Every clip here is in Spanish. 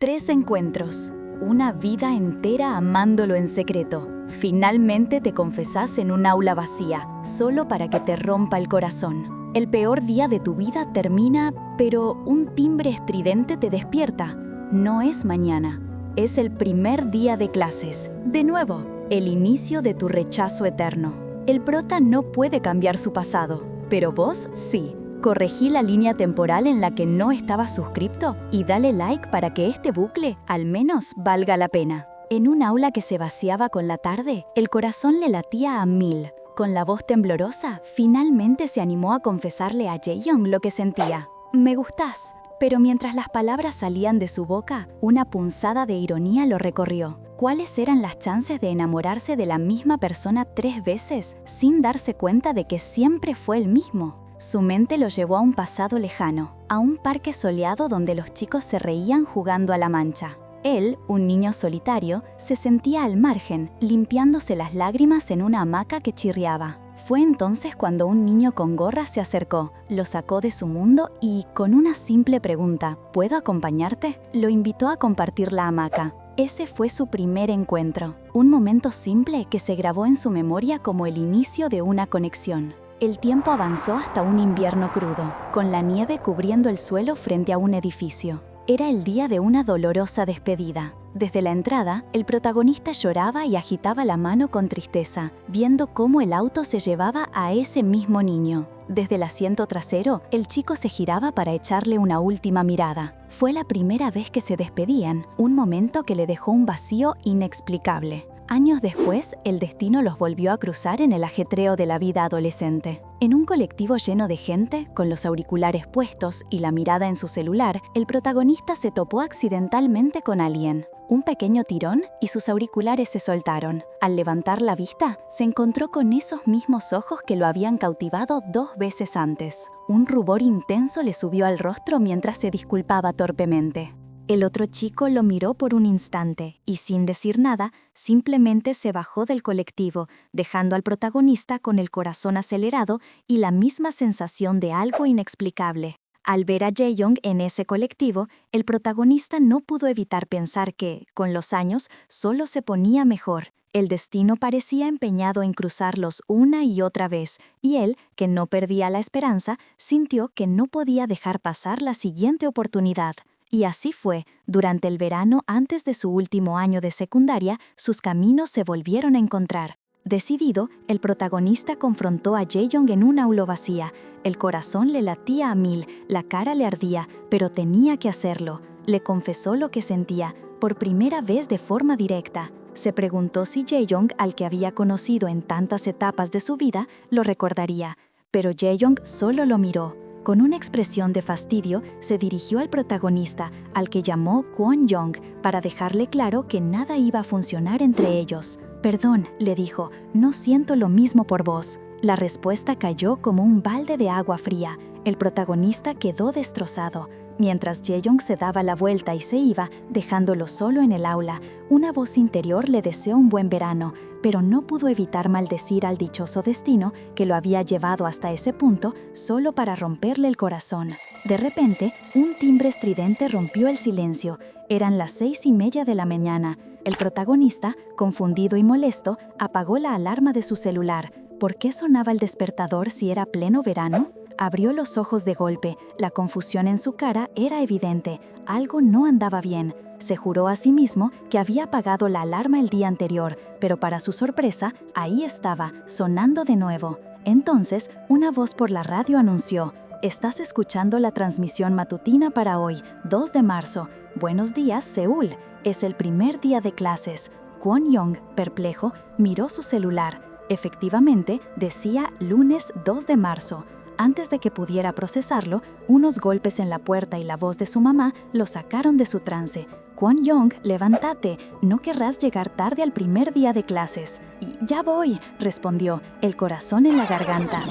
3 encuentros. Una vida entera amándolo en secreto. Finalmente te confesás en un aula vacía, solo para que te rompa el corazón. El peor día de tu vida termina, pero un timbre estridente te despierta. No es mañana, es el primer día de clases. De nuevo, el inicio de tu rechazo eterno. El prota no puede cambiar su pasado, pero vos sí. Corregí la línea temporal en la que no estabas suscripto y dale like para que este bucle, al menos, valga la pena. En un aula que se vaciaba con la tarde, el corazón le latía a 1000. Con la voz temblorosa, finalmente se animó a confesarle a Jae-young lo que sentía. Me gustás. Pero mientras las palabras salían de su boca, una punzada de ironía lo recorrió. ¿Cuáles eran las chances de enamorarse de la misma persona 3 veces sin darse cuenta de que siempre fue el mismo? Su mente lo llevó a un pasado lejano, a un parque soleado donde los chicos se reían jugando a la mancha. Él, un niño solitario, se sentía al margen, limpiándose las lágrimas en una hamaca que chirriaba. Fue entonces cuando un niño con gorra se acercó, lo sacó de su mundo y, con una simple pregunta, ¿puedo acompañarte?, lo invitó a compartir la hamaca. Ese fue su primer encuentro, un momento simple que se grabó en su memoria como el inicio de una conexión. El tiempo avanzó hasta un invierno crudo, con la nieve cubriendo el suelo frente a un edificio. Era el día de una dolorosa despedida. Desde la entrada, el protagonista lloraba y agitaba la mano con tristeza, viendo cómo el auto se llevaba a ese mismo niño. Desde el asiento trasero, el chico se giraba para echarle una última mirada. Fue la primera vez que se despedían, un momento que le dejó un vacío inexplicable. Años después, el destino los volvió a cruzar en el ajetreo de la vida adolescente. En un colectivo lleno de gente, con los auriculares puestos y la mirada en su celular, el protagonista se topó accidentalmente con alguien. Un pequeño tirón y sus auriculares se soltaron. Al levantar la vista, se encontró con esos mismos ojos que lo habían cautivado 2 veces antes. Un rubor intenso le subió al rostro mientras se disculpaba torpemente. El otro chico lo miró por un instante y, sin decir nada, simplemente se bajó del colectivo, dejando al protagonista con el corazón acelerado y la misma sensación de algo inexplicable. Al ver a Jae-young en ese colectivo, el protagonista no pudo evitar pensar que, con los años, solo se ponía mejor. El destino parecía empeñado en cruzarlos una y otra vez, y él, que no perdía la esperanza, sintió que no podía dejar pasar la siguiente oportunidad. Y así fue, durante el verano antes de su último año de secundaria, sus caminos se volvieron a encontrar. Decidido, el protagonista confrontó a Jae-young en una aula vacía. El corazón le latía a 1000, la cara le ardía, pero tenía que hacerlo. Le confesó lo que sentía, por primera vez de forma directa. Se preguntó si Jae-young, al que había conocido en tantas etapas de su vida, lo recordaría. Pero Jae-young solo lo miró. Con una expresión de fastidio, se dirigió al protagonista, al que llamó Kwon-young, para dejarle claro que nada iba a funcionar entre ellos. «Perdón», le dijo, «no siento lo mismo por vos». La respuesta cayó como un balde de agua fría. El protagonista quedó destrozado. Mientras Jae-young se daba la vuelta y se iba, dejándolo solo en el aula, una voz interior le deseó un buen verano, pero no pudo evitar maldecir al dichoso destino que lo había llevado hasta ese punto solo para romperle el corazón. De repente, un timbre estridente rompió el silencio. Eran las 6:30 de la mañana. El protagonista, confundido y molesto, apagó la alarma de su celular. ¿Por qué sonaba el despertador si era pleno verano? Abrió los ojos de golpe. La confusión en su cara era evidente. Algo no andaba bien. Se juró a sí mismo que había apagado la alarma el día anterior, pero para su sorpresa, ahí estaba, sonando de nuevo. Entonces, una voz por la radio anunció: «Estás escuchando la transmisión matutina para hoy, 2 de marzo. Buenos días, Seúl. Es el primer día de clases». Kwon-young, perplejo, miró su celular. Efectivamente, decía lunes 2 de marzo. Antes de que pudiera procesarlo, unos golpes en la puerta y la voz de su mamá lo sacaron de su trance. «Kwon-young, levántate, no querrás llegar tarde al primer día de clases». «Y ya voy», respondió, el corazón en la garganta.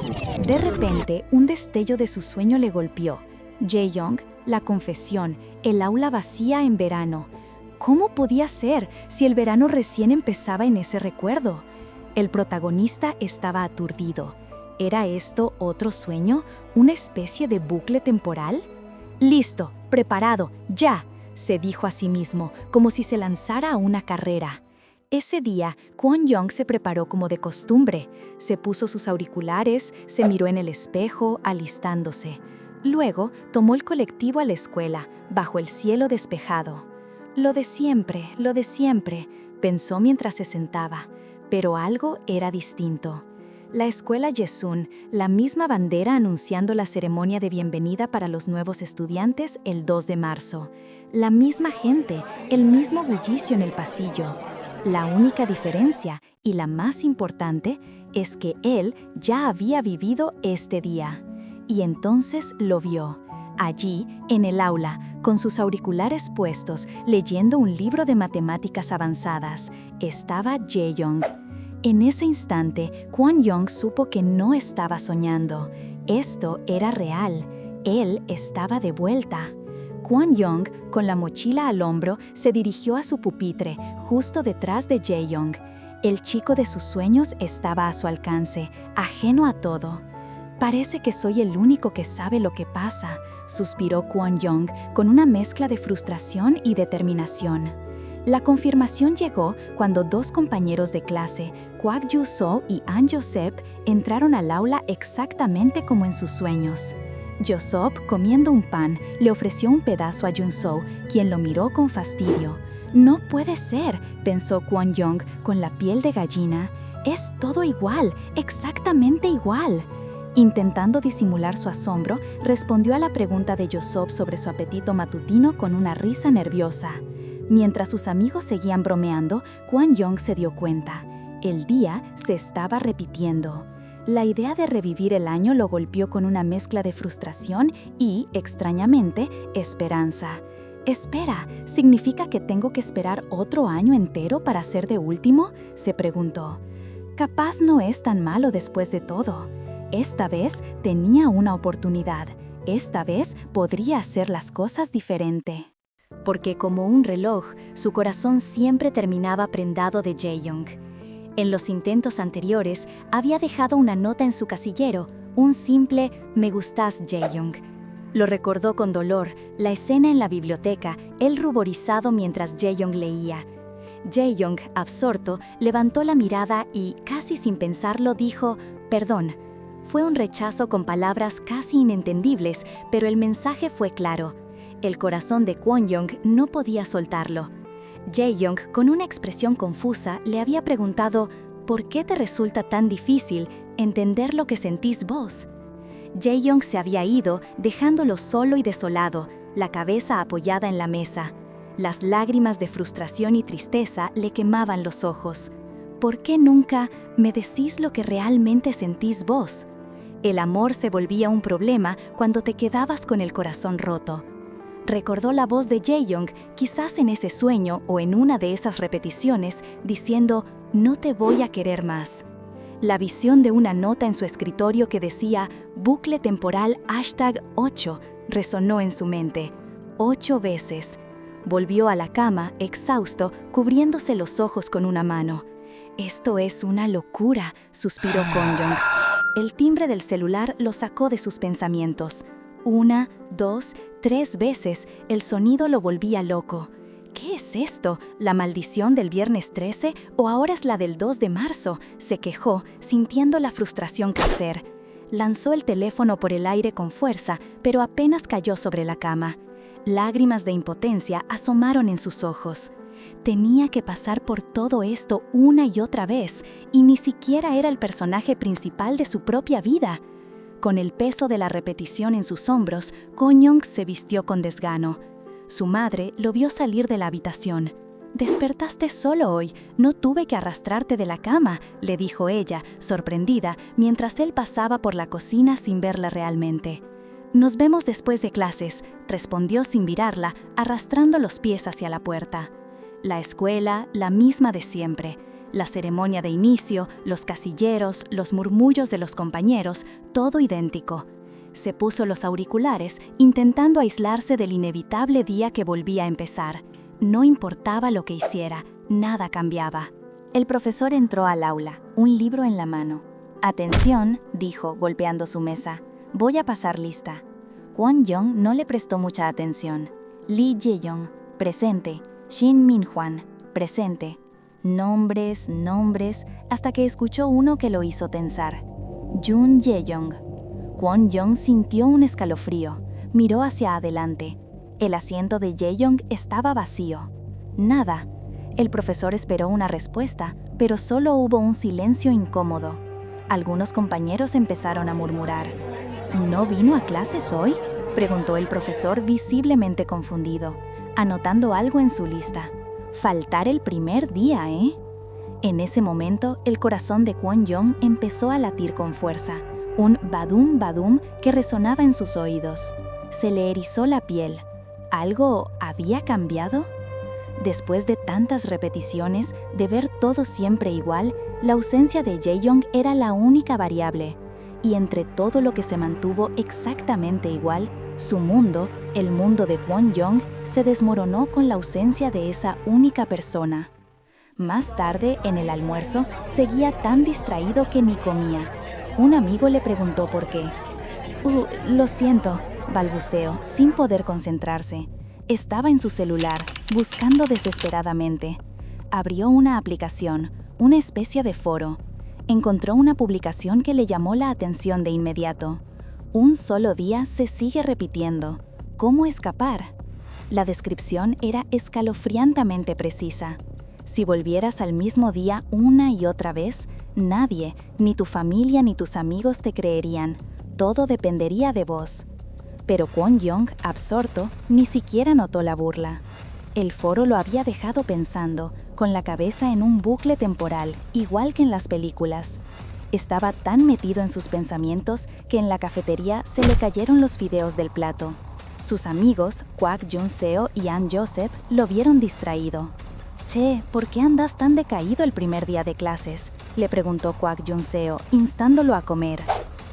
De repente, un destello de su sueño le golpeó. Jae-young, la confesión, el aula vacía en verano. ¿Cómo podía ser si el verano recién empezaba en ese recuerdo? El protagonista estaba aturdido. ¿Era esto otro sueño? ¿Una especie de bucle temporal? «Listo, preparado, ya», se dijo a sí mismo, como si se lanzara a una carrera. Ese día, Kwon Young se preparó como de costumbre. Se puso sus auriculares, se miró en el espejo, alistándose. Luego, tomó el colectivo a la escuela, bajo el cielo despejado. Lo de siempre, pensó mientras se sentaba. Pero algo era distinto. La escuela Yesun, la misma bandera anunciando la ceremonia de bienvenida para los nuevos estudiantes el 2 de marzo. La misma gente, el mismo bullicio en el pasillo. La única diferencia, y la más importante, es que él ya había vivido este día. Y entonces lo vio. Allí, en el aula, con sus auriculares puestos, leyendo un libro de matemáticas avanzadas, estaba Jae-young. En ese instante, Kwon Young supo que no estaba soñando. Esto era real. Él estaba de vuelta. Kwon Young, con la mochila al hombro, se dirigió a su pupitre, justo detrás de Jae-young. El chico de sus sueños estaba a su alcance, ajeno a todo. «Parece que soy el único que sabe lo que pasa», suspiró Kwon Young con una mezcla de frustración y determinación. La confirmación llegó cuando dos compañeros de clase, Kwak Ju-soo y An Jo-sep, entraron al aula exactamente como en sus sueños. Jo-sop, comiendo un pan, le ofreció un pedazo a Jun-soo, quien lo miró con fastidio. «No puede ser», pensó Kwon Young con la piel de gallina. «Es todo igual, exactamente igual». Intentando disimular su asombro, respondió a la pregunta de Jo-sop sobre su apetito matutino con una risa nerviosa. Mientras sus amigos seguían bromeando, Kwon Young se dio cuenta. El día se estaba repitiendo. La idea de revivir el año lo golpeó con una mezcla de frustración y, extrañamente, esperanza. «Espera, ¿significa que tengo que esperar otro año entero para ser de último?», se preguntó. Capaz no es tan malo después de todo. Esta vez tenía una oportunidad. Esta vez podría hacer las cosas diferente. Porque como un reloj, su corazón siempre terminaba prendado de Jae-young. En los intentos anteriores, había dejado una nota en su casillero, un simple «Me gustas, Jae-young». Lo recordó con dolor, la escena en la biblioteca, él ruborizado mientras Jae-young leía. Jae-young, absorto, levantó la mirada y, casi sin pensarlo, dijo «Perdón». Fue un rechazo con palabras casi inentendibles, pero el mensaje fue claro. El corazón de Kwon Young no podía soltarlo. Jae-young, con una expresión confusa, le había preguntado «¿Por qué te resulta tan difícil entender lo que sentís vos?». Jae-young se había ido, dejándolo solo y desolado, la cabeza apoyada en la mesa. Las lágrimas de frustración y tristeza le quemaban los ojos. «¿Por qué nunca me decís lo que realmente sentís vos?». El amor se volvía un problema cuando te quedabas con el corazón roto. Recordó la voz de Jae-young, quizás en ese sueño o en una de esas repeticiones, diciendo «No te voy a querer más». La visión de una nota en su escritorio que decía «Bucle temporal #8» resonó en su mente. 8 veces. Volvió a la cama, exhausto, cubriéndose los ojos con una mano. «Esto es una locura», suspiró Kwon Young. El timbre del celular lo sacó de sus pensamientos. 1, 2, 3 veces, el sonido lo volvía loco. «¿Qué es esto? ¿La maldición del viernes 13 o ahora es la del 2 de marzo?», se quejó, sintiendo la frustración crecer. Lanzó el teléfono por el aire con fuerza, pero apenas cayó sobre la cama. Lágrimas de impotencia asomaron en sus ojos. Tenía que pasar por todo esto una y otra vez, y ni siquiera era el personaje principal de su propia vida. Con el peso de la repetición en sus hombros, Kwon Young se vistió con desgano. Su madre lo vio salir de la habitación. «Despertaste solo hoy, no tuve que arrastrarte de la cama», le dijo ella, sorprendida, mientras él pasaba por la cocina sin verla realmente. «Nos vemos después de clases», respondió sin mirarla, arrastrando los pies hacia la puerta. La escuela, la misma de siempre. La ceremonia de inicio, los casilleros, los murmullos de los compañeros, todo idéntico. Se puso los auriculares, intentando aislarse del inevitable día que volvía a empezar. No importaba lo que hiciera, nada cambiaba. El profesor entró al aula, un libro en la mano. «Atención», dijo, golpeando su mesa. «Voy a pasar lista». Kwon Young no le prestó mucha atención. Lee Jae-young, presente. Shin Min-hwan, presente. Nombres, hasta que escuchó uno que lo hizo tensar. Jun Ye-young. Kwon Young sintió un escalofrío. Miró hacia adelante. El asiento de Ye-young estaba vacío. Nada. El profesor esperó una respuesta, pero solo hubo un silencio incómodo. Algunos compañeros empezaron a murmurar. ¿No vino a clases hoy?, preguntó el profesor visiblemente confundido, anotando algo en su lista. Faltar el primer día, ¿eh? En ese momento, el corazón de Kwon Young empezó a latir con fuerza, un badum badum que resonaba en sus oídos. Se le erizó la piel. ¿Algo había cambiado? Después de tantas repeticiones, de ver todo siempre igual, la ausencia de Ye-young era la única variable. Y entre todo lo que se mantuvo exactamente igual, su mundo, el mundo de Kwon Young, se desmoronó con la ausencia de esa única persona. Más tarde, en el almuerzo, seguía tan distraído que ni comía. Un amigo le preguntó por qué. Lo siento, balbuceó, sin poder concentrarse. Estaba en su celular, buscando desesperadamente. Abrió una aplicación, una especie de foro. Encontró una publicación que le llamó la atención de inmediato. Un solo día se sigue repitiendo. ¿Cómo escapar? La descripción era escalofriantemente precisa. Si volvieras al mismo día una y otra vez, nadie, ni tu familia ni tus amigos te creerían. Todo dependería de vos. Pero Kwon Young, absorto, ni siquiera notó la burla. El foro lo había dejado pensando, con la cabeza en un bucle temporal, igual que en las películas. Estaba tan metido en sus pensamientos que en la cafetería se le cayeron los fideos del plato. Sus amigos, Kwak Jun-seo y An Joseph, lo vieron distraído. «Che, ¿por qué andas tan decaído el primer día de clases?», le preguntó Kwak Jun-seo, instándolo a comer.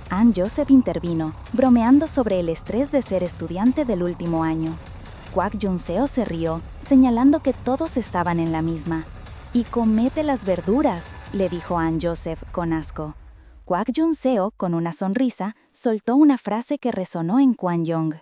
An Joseph intervino, bromeando sobre el estrés de ser estudiante del último año. Kwak Jun-seo se rió, señalando que todos estaban en la misma. «Y comete las verduras», le dijo An Joseph con asco. Kwak Jun-seo, con una sonrisa, soltó una frase que resonó en Kwon Young.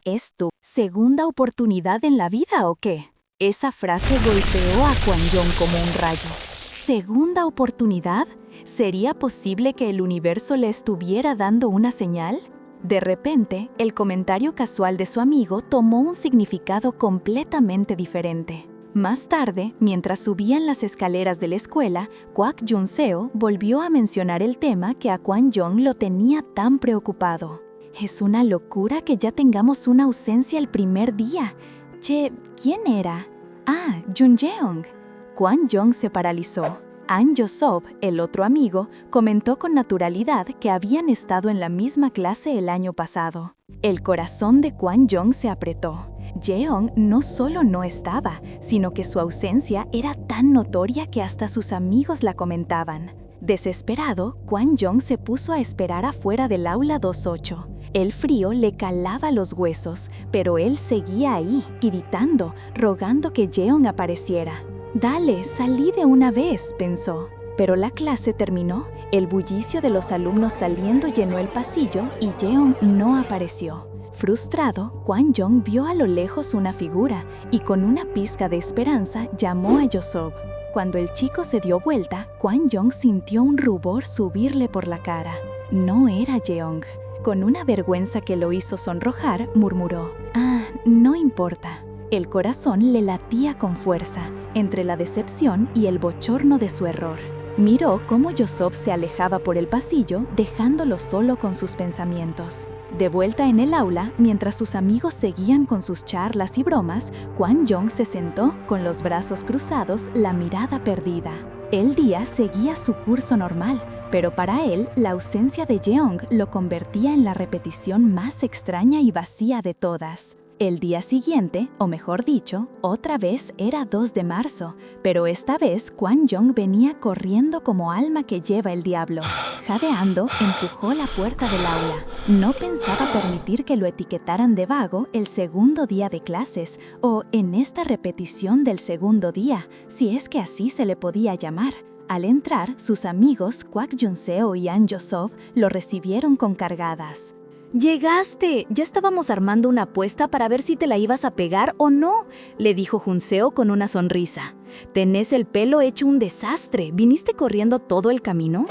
¿Es tu segunda oportunidad en la vida o qué? Esa frase golpeó a Kwon Young como un rayo. ¿Segunda oportunidad? ¿Sería posible que el universo le estuviera dando una señal? De repente, el comentario casual de su amigo tomó un significado completamente diferente. Más tarde, mientras subían las escaleras de la escuela, Kwak Jun-seo volvió a mencionar el tema que a Kwon Young lo tenía tan preocupado. «Es una locura que ya tengamos una ausencia el primer día. Che, ¿quién era? Ah, Jun Jeong». Kwon Young se paralizó. An Josop, el otro amigo, comentó con naturalidad que habían estado en la misma clase el año pasado. El corazón de Kwon Young se apretó. Jeong no solo no estaba, sino que su ausencia era tan notoria que hasta sus amigos la comentaban. Desesperado, Kwon Young se puso a esperar afuera del aula 28. El frío le calaba los huesos, pero él seguía ahí, gritando, rogando que Jeong apareciera. «Dale, salí de una vez», pensó. Pero la clase terminó, el bullicio de los alumnos saliendo llenó el pasillo y Jeong no apareció. Frustrado, Kwon Young vio a lo lejos una figura y con una pizca de esperanza llamó a Josop. Cuando el chico se dio vuelta, Kwon Young sintió un rubor subirle por la cara. No era Jeong. Con una vergüenza que lo hizo sonrojar, murmuró: «Ah, no importa». El corazón le latía con fuerza, entre la decepción y el bochorno de su error. Miró cómo Josop se alejaba por el pasillo, dejándolo solo con sus pensamientos. De vuelta en el aula, mientras sus amigos seguían con sus charlas y bromas, Kwon Young se sentó, con los brazos cruzados, la mirada perdida. El día seguía su curso normal, pero para él, la ausencia de Jeong lo convertía en la repetición más extraña y vacía de todas. El día siguiente, o mejor dicho, otra vez era 2 de marzo, pero esta vez Kwon Young venía corriendo como alma que lleva el diablo. Jadeando, empujó la puerta del aula. No pensaba permitir que lo etiquetaran de vago el segundo día de clases, o en esta repetición del segundo día, si es que así se le podía llamar. Al entrar, sus amigos Kwak Jun-seo y An Josop lo recibieron con cargadas. «¡Llegaste! Ya estábamos armando una apuesta para ver si te la ibas a pegar o no», le dijo Junseo con una sonrisa. «Tenés el pelo hecho un desastre. ¿Viniste corriendo todo el camino?».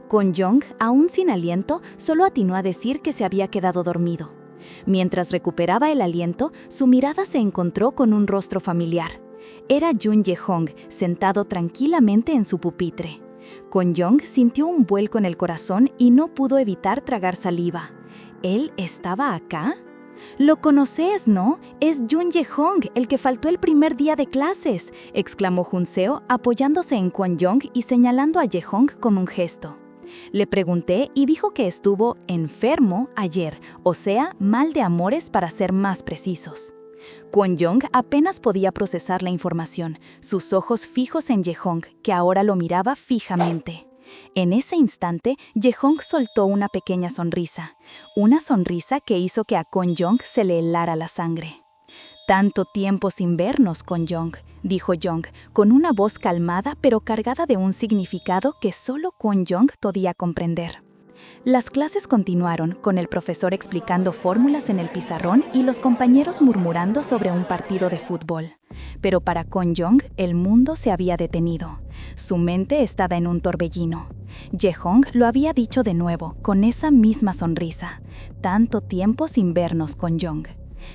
Kwon-young, aún sin aliento, solo atinó a decir que se había quedado dormido. Mientras recuperaba el aliento, su mirada se encontró con un rostro familiar. Era Jun Ye-hong, sentado tranquilamente en su pupitre. Kwon-young sintió un vuelco en el corazón y no pudo evitar tragar saliva. ¿Él estaba acá? «Lo conoces, ¿no? Es Jun Ye-hong, el que faltó el primer día de clases», exclamó Junseo, apoyándose en Kwon-young y señalando a Ye-hong con un gesto. «Le pregunté y dijo que estuvo enfermo ayer, o sea, mal de amores para ser más precisos». Kwon-young apenas podía procesar la información, sus ojos fijos en Ye-hong, que ahora lo miraba fijamente. En ese instante, Ye-hong soltó una pequeña sonrisa, una sonrisa que hizo que a Kwon-young se le helara la sangre. «Tanto tiempo sin vernos, Kwon-young», dijo Young, con una voz calmada pero cargada de un significado que solo Kwon-young podía comprender. Las clases continuaron, con el profesor explicando fórmulas en el pizarrón y los compañeros murmurando sobre un partido de fútbol. Pero para Kwon-young, el mundo se había detenido. Su mente estaba en un torbellino. Ye-hong lo había dicho de nuevo, con esa misma sonrisa. «Tanto tiempo sin vernos, Kwon-young».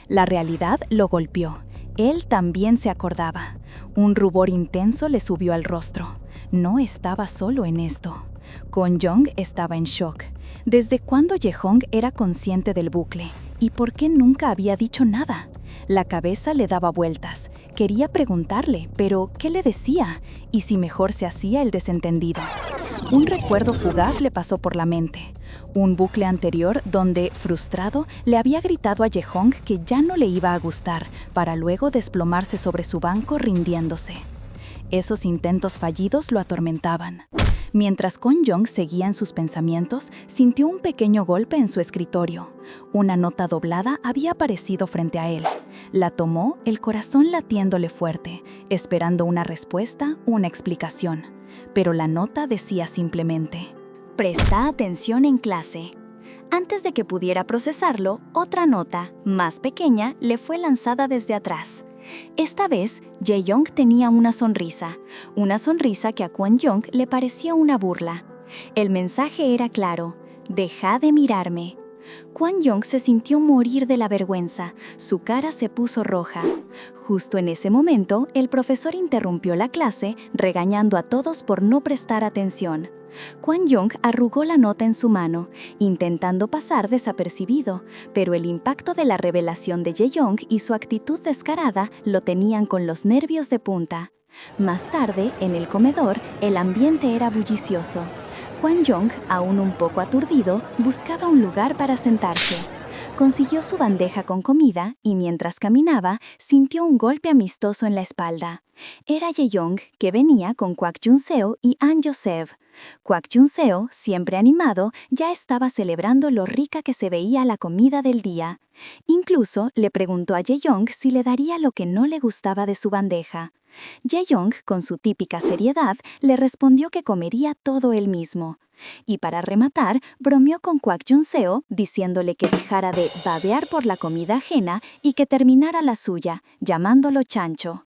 La realidad lo golpeó. Él también se acordaba. Un rubor intenso le subió al rostro. No estaba solo en esto. Kwon-young estaba en shock. ¿Desde cuándo Ye-hong era consciente del bucle? ¿Y por qué nunca había dicho nada? La cabeza le daba vueltas. Quería preguntarle, pero ¿qué le decía? ¿Y si mejor se hacía el desentendido? Un recuerdo fugaz le pasó por la mente. Un bucle anterior donde, frustrado, le había gritado a Ye-hong que ya no le iba a gustar, para luego desplomarse sobre su banco rindiéndose. Esos intentos fallidos lo atormentaban. Mientras Kwon-young seguía en sus pensamientos, sintió un pequeño golpe en su escritorio. Una nota doblada había aparecido frente a él. La tomó, el corazón latiéndole fuerte, esperando una respuesta, una explicación. Pero la nota decía simplemente: «Presta atención en clase». Antes de que pudiera procesarlo, otra nota, más pequeña, le fue lanzada desde atrás. Esta vez, Ye-young tenía una sonrisa que a Kwon-young le parecía una burla. El mensaje era claro: «Deja de mirarme». Kwon-young se sintió morir de la vergüenza, su cara se puso roja. Justo en ese momento, el profesor interrumpió la clase, regañando a todos por no prestar atención. Kwon-young arrugó la nota en su mano, intentando pasar desapercibido, pero el impacto de la revelación de Ye-young y su actitud descarada lo tenían con los nervios de punta. Más tarde, en el comedor, el ambiente era bullicioso. Kwon-young, aún un poco aturdido, buscaba un lugar para sentarse. Consiguió su bandeja con comida y mientras caminaba, sintió un golpe amistoso en la espalda. Era Ye-young, que venía con Kwak Junseo y An Joseph. Kwak Junseo, siempre animado, ya estaba celebrando lo rica que se veía la comida del día. Incluso le preguntó a Ye-young si le daría lo que no le gustaba de su bandeja. Ye-young, con su típica seriedad, le respondió que comería todo él mismo. Y para rematar, bromeó con Kwak Junseo, diciéndole que dejara de babear por la comida ajena y que terminara la suya, llamándolo chancho.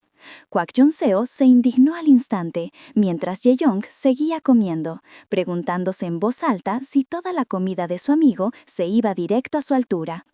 Kwak Junseo se indignó al instante, mientras Ye-young seguía comiendo, preguntándose en voz alta si toda la comida de su amigo se iba directo a su altura.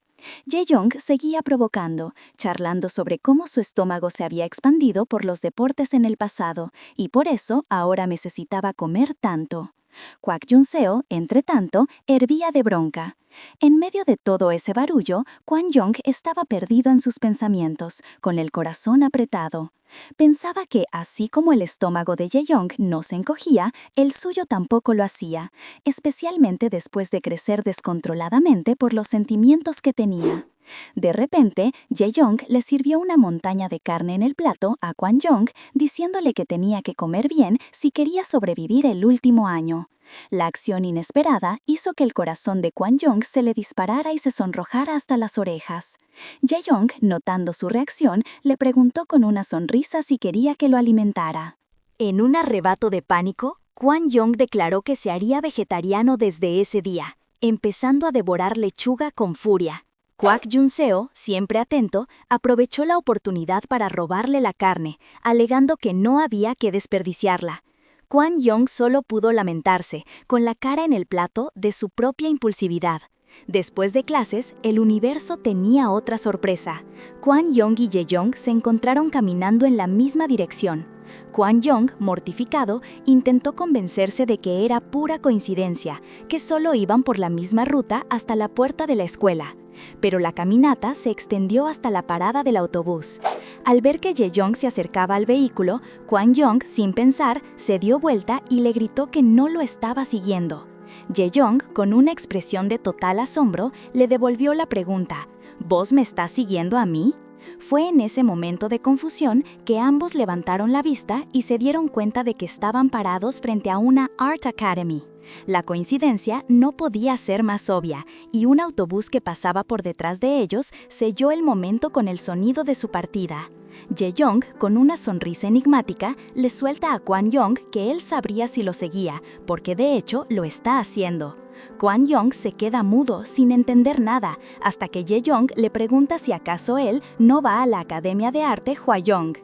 Ye-young seguía provocando, charlando sobre cómo su estómago se había expandido por los deportes en el pasado y por eso ahora necesitaba comer tanto. Kwak Junseo, entre tanto, hervía de bronca. En medio de todo ese barullo, Kwon-young estaba perdido en sus pensamientos, con el corazón apretado. Pensaba que, así como el estómago de Ye-young no se encogía, el suyo tampoco lo hacía, especialmente después de crecer descontroladamente por los sentimientos que tenía. De repente, Ye-young le sirvió una montaña de carne en el plato a Kwon-young, diciéndole que tenía que comer bien si quería sobrevivir el último año. La acción inesperada hizo que el corazón de Kwon-young se le disparara y se sonrojara hasta las orejas. Ye-young, notando su reacción, le preguntó con una sonrisa si quería que lo alimentara. En un arrebato de pánico, Kwon-young declaró que se haría vegetariano desde ese día. empezando a devorar lechuga con furia. Kwak Junseo, siempre atento, aprovechó la oportunidad para robarle la carne, alegando que no había que desperdiciarla. Kwon Young solo pudo lamentarse, con la cara en el plato, de su propia impulsividad. Después de clases, el universo tenía otra sorpresa. Kwon Young y Jae-young se encontraron caminando en la misma dirección. Kwon Young, mortificado, intentó convencerse de que era pura coincidencia, que solo iban por la misma ruta hasta la puerta de la escuela. Pero la caminata se extendió hasta la parada del autobús. Al ver que Jae-young se acercaba al vehículo, Kwon Young, sin pensar, se dio vuelta y le gritó que no lo estaba siguiendo. Jae-young, con una expresión de total asombro, le devolvió la pregunta: ¿Vos me estás siguiendo a mí? Fue en ese momento de confusión que ambos levantaron la vista y se dieron cuenta de que estaban parados frente a una Art Academy. La coincidencia no podía ser más obvia, y un autobús que pasaba por detrás de ellos selló el momento con el sonido de su partida. Jae-young, con una sonrisa enigmática, le suelta a Kwon Young que él sabría si lo seguía, porque de hecho lo está haciendo. Kwon Young se queda mudo, sin entender nada, hasta que Jae-young le pregunta si acaso él no va a la Academia de Arte Hwayoung.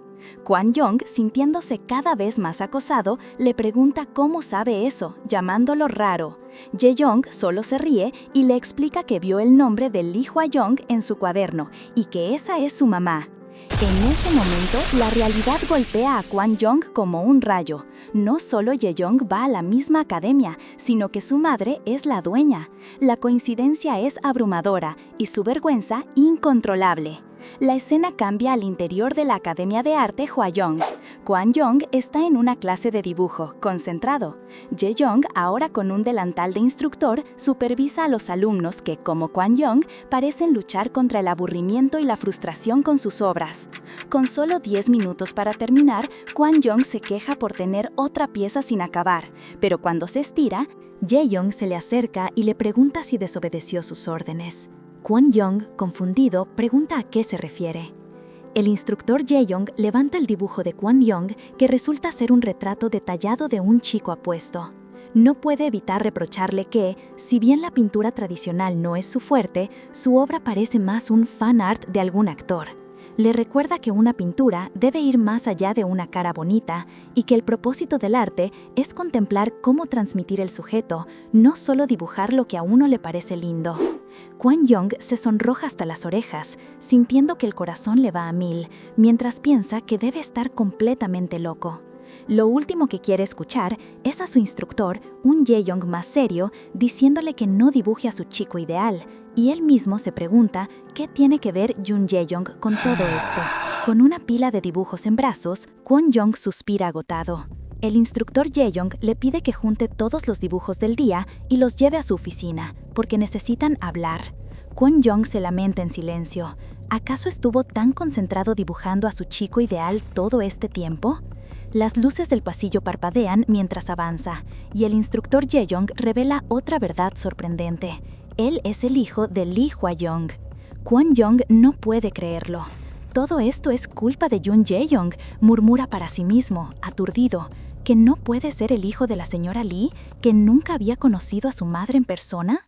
Kwon Young, sintiéndose cada vez más acosado, le pregunta cómo sabe eso, llamándolo raro. Jae-young solo se ríe y le explica que vio el nombre de Lee Hwa-young en su cuaderno y que esa es su mamá. En ese momento, la realidad golpea a Kwon Young como un rayo. No solo Jae-young va a la misma academia, sino que su madre es la dueña. La coincidencia es abrumadora y su vergüenza incontrolable. La escena cambia al interior de la Academia de Arte Hwayoung. Kwon Young está en una clase de dibujo, concentrado. Jae-young, ahora con un delantal de instructor, supervisa a los alumnos que, como Kwon Young, parecen luchar contra el aburrimiento y la frustración con sus obras. Con solo 10 minutos para terminar, Kwon Young se queja por tener otra pieza sin acabar, pero cuando se estira, Jae-young se le acerca y le pregunta si desobedeció sus órdenes. Kwon Young, confundido, pregunta a qué se refiere. El instructor Jae-young levanta el dibujo de Kwon Young, que resulta ser un retrato detallado de un chico apuesto. No puede evitar reprocharle que, si bien la pintura tradicional no es su fuerte, su obra parece más un fan art de algún actor. Le recuerda que una pintura debe ir más allá de una cara bonita y que el propósito del arte es contemplar cómo transmitir el sujeto, no solo dibujar lo que a uno le parece lindo. Kwon Young se sonroja hasta las orejas, sintiendo que el corazón le va a mil, mientras piensa que debe estar completamente loco. Lo último que quiere escuchar es a su instructor, un Jae-young más serio, diciéndole que no dibuje a su chico ideal, y él mismo se pregunta qué tiene que ver Jun Jae-young con todo esto. Con una pila de dibujos en brazos, Kwon Young suspira agotado. El instructor Jae-young le pide que junte todos los dibujos del día y los lleve a su oficina, porque necesitan hablar. Kwon Young se lamenta en silencio. ¿Acaso estuvo tan concentrado dibujando a su chico ideal todo este tiempo? Las luces del pasillo parpadean mientras avanza, y el instructor Jae-young revela otra verdad sorprendente. Él es el hijo de Lee Hwa-young. Kwon Young no puede creerlo. Todo esto es culpa de Jun Jae-young, murmura para sí mismo, aturdido. ¿Que no puede ser el hijo de la señora Lee, que nunca había conocido a su madre en persona?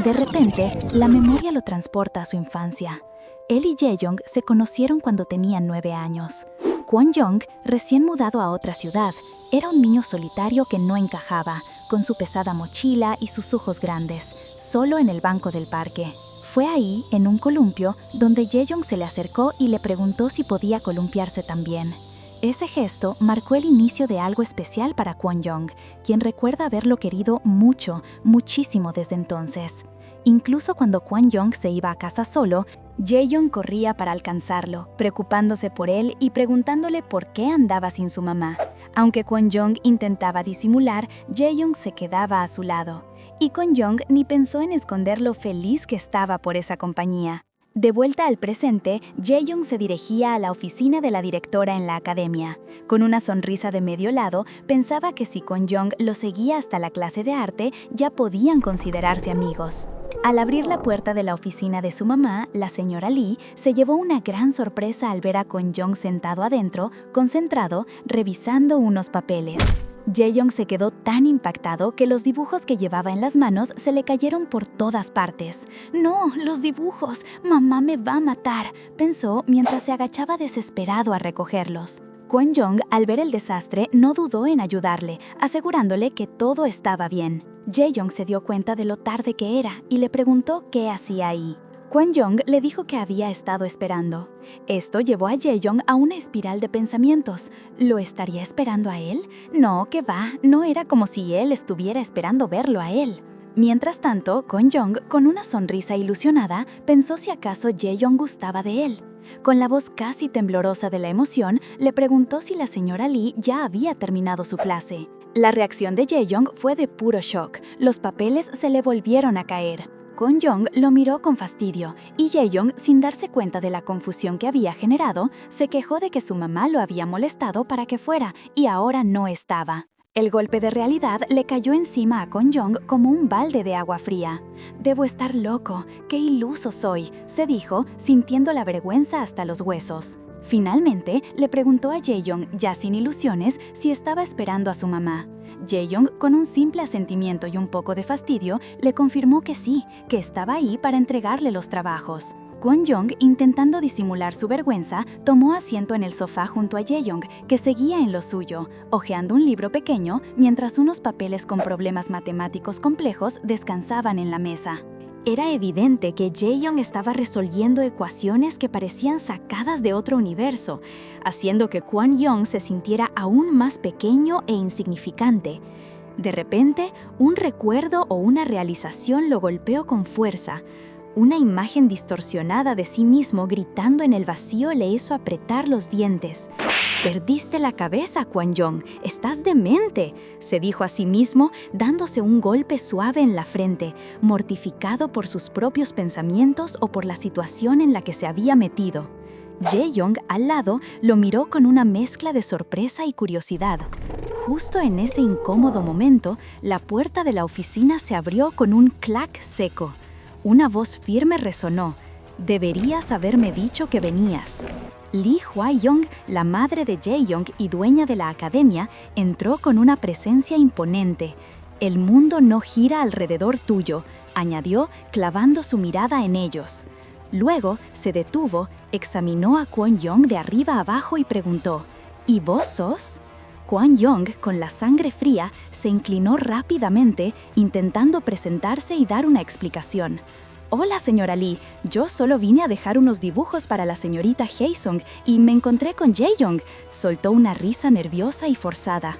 De repente, la memoria lo transporta a su infancia. Él y Jae-young se conocieron cuando tenían 9 años. Kwon Young, recién mudado a otra ciudad, era un niño solitario que no encajaba, con su pesada mochila y sus ojos grandes, solo en el banco del parque. Fue ahí, en un columpio, donde Jae-young se le acercó y le preguntó si podía columpiarse también. Ese gesto marcó el inicio de algo especial para Kwon Young, quien recuerda haberlo querido mucho, muchísimo desde entonces. Incluso cuando Kwon Young se iba a casa solo, Jae-young corría para alcanzarlo, preocupándose por él y preguntándole por qué andaba sin su mamá. Aunque Kwon Young intentaba disimular, Jae-young se quedaba a su lado. Y Kwon Young ni pensó en esconder lo feliz que estaba por esa compañía. De vuelta al presente, Jae-young se dirigía a la oficina de la directora en la academia. Con una sonrisa de medio lado, pensaba que si Kwon Young lo seguía hasta la clase de arte, ya podían considerarse amigos. Al abrir la puerta de la oficina de su mamá, la señora Lee se llevó una gran sorpresa al ver a Kwon Young sentado adentro, concentrado, revisando unos papeles. Jae-young se quedó tan impactado que los dibujos que llevaba en las manos se le cayeron por todas partes. «No, los dibujos, mamá me va a matar», pensó mientras se agachaba desesperado a recogerlos. Kwon-young, al ver el desastre, no dudó en ayudarle, asegurándole que todo estaba bien. Jae-young se dio cuenta de lo tarde que era y le preguntó qué hacía ahí. Kwon-young le dijo que había estado esperando. Esto llevó a Jae-young a una espiral de pensamientos. ¿Lo estaría esperando a él? No, que va, no era como si él estuviera esperando verlo a él. Mientras tanto, Kwon-young, con una sonrisa ilusionada, pensó si acaso Jae-young gustaba de él. Con la voz casi temblorosa de la emoción, le preguntó si la señora Lee ya había terminado su clase. La reacción de Jae-young fue de puro shock. Los papeles se le volvieron a caer. Kwon-young lo miró con fastidio y Jae-young, sin darse cuenta de la confusión que había generado, se quejó de que su mamá lo había molestado para que fuera y ahora no estaba. El golpe de realidad le cayó encima a Kwon-young como un balde de agua fría. «Debo estar loco, qué iluso soy», se dijo, sintiendo la vergüenza hasta los huesos. Finalmente, le preguntó a Jae-young, ya sin ilusiones, si estaba esperando a su mamá. Jae-young, con un simple asentimiento y un poco de fastidio, le confirmó que sí, que estaba ahí para entregarle los trabajos. Kwon-young, intentando disimular su vergüenza, tomó asiento en el sofá junto a Jae-young, que seguía en lo suyo, hojeando un libro pequeño mientras unos papeles con problemas matemáticos complejos descansaban en la mesa. Era evidente que Jae-young estaba resolviendo ecuaciones que parecían sacadas de otro universo, haciendo que Kwon-young se sintiera aún más pequeño e insignificante. De repente, un recuerdo o una realización lo golpeó con fuerza. Una imagen distorsionada de sí mismo gritando en el vacío le hizo apretar los dientes. «Perdiste la cabeza, Kwon-young, estás demente», se dijo a sí mismo, dándose un golpe suave en la frente, mortificado por sus propios pensamientos o por la situación en la que se había metido. Jae-young, al lado, lo miró con una mezcla de sorpresa y curiosidad. Justo en ese incómodo momento, la puerta de la oficina se abrió con un clac seco. Una voz firme resonó. «Deberías haberme dicho que venías». Lee Hwa-young, la madre de Jae-young y dueña de la academia, entró con una presencia imponente. «El mundo no gira alrededor tuyo», añadió, clavando su mirada en ellos. Luego se detuvo, examinó a Kwon-young de arriba abajo y preguntó: «¿Y vos sos?». Kwon-young, con la sangre fría, se inclinó rápidamente, intentando presentarse y dar una explicación. «Hola, señora Lee, yo solo vine a dejar unos dibujos para la señorita Hae-sung y me encontré con Jae-young», soltó una risa nerviosa y forzada.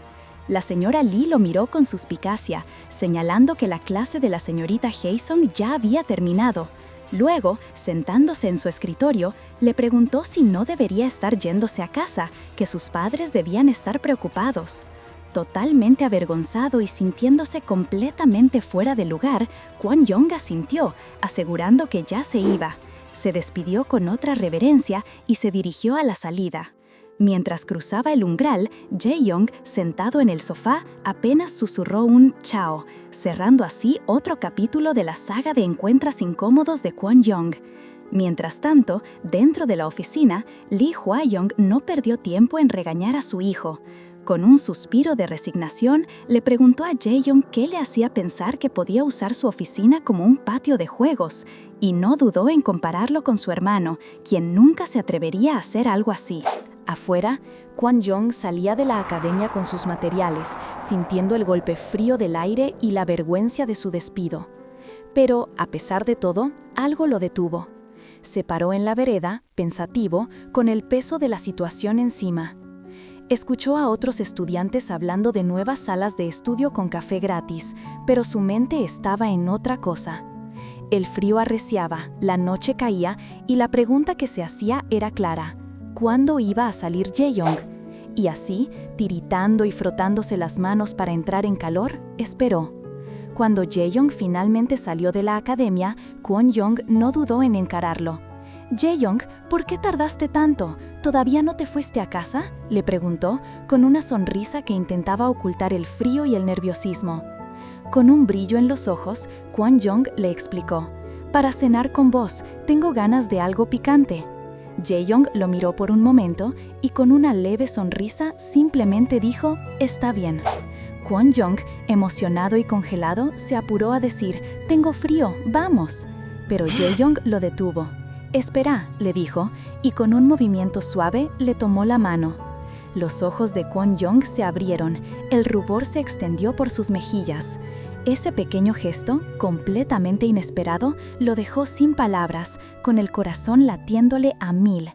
La señora Lee lo miró con suspicacia, señalando que la clase de la señorita Hae-sung ya había terminado. Luego, sentándose en su escritorio, le preguntó si no debería estar yéndose a casa, que sus padres debían estar preocupados. Totalmente avergonzado y sintiéndose completamente fuera de lugar, Kwon-young asintió, asegurando que ya se iba. Se despidió con otra reverencia y se dirigió a la salida. Mientras cruzaba el umbral, Jae-young, sentado en el sofá, apenas susurró un «chao», cerrando así otro capítulo de la saga de encuentros incómodos de Kwon-young. Mientras tanto, dentro de la oficina, Lee Hwa-young no perdió tiempo en regañar a su hijo. Con un suspiro de resignación, le preguntó a Jae-young qué le hacía pensar que podía usar su oficina como un patio de juegos, y no dudó en compararlo con su hermano, quien nunca se atrevería a hacer algo así. Afuera, Kwon-young salía de la academia con sus materiales, sintiendo el golpe frío del aire y la vergüenza de su despido. Pero, a pesar de todo, algo lo detuvo. Se paró en la vereda, pensativo, con el peso de la situación encima. Escuchó a otros estudiantes hablando de nuevas salas de estudio con café gratis, pero su mente estaba en otra cosa. El frío arreciaba, la noche caía y la pregunta que se hacía era clara: ¿cuándo iba a salir Jae-young? Y así, tiritando y frotándose las manos para entrar en calor, esperó. Cuando Jae-young finalmente salió de la academia, Kwon-young no dudó en encararlo. «Jae-young, ¿por qué tardaste tanto? ¿Todavía no te fuiste a casa?», le preguntó, con una sonrisa que intentaba ocultar el frío y el nerviosismo. Con un brillo en los ojos, Kwon-young le explicó: «Para cenar con vos, tengo ganas de algo picante». Jae-young lo miró por un momento y con una leve sonrisa simplemente dijo: «Está bien». Kwon Young, emocionado y congelado, se apuró a decir, «Tengo frío, vamos». Pero Jae-young lo detuvo. «Espera», le dijo, y con un movimiento suave le tomó la mano. Los ojos de Kwon Young se abrieron, el rubor se extendió por sus mejillas. Ese pequeño gesto, completamente inesperado, lo dejó sin palabras, con el corazón latiéndole a 1000.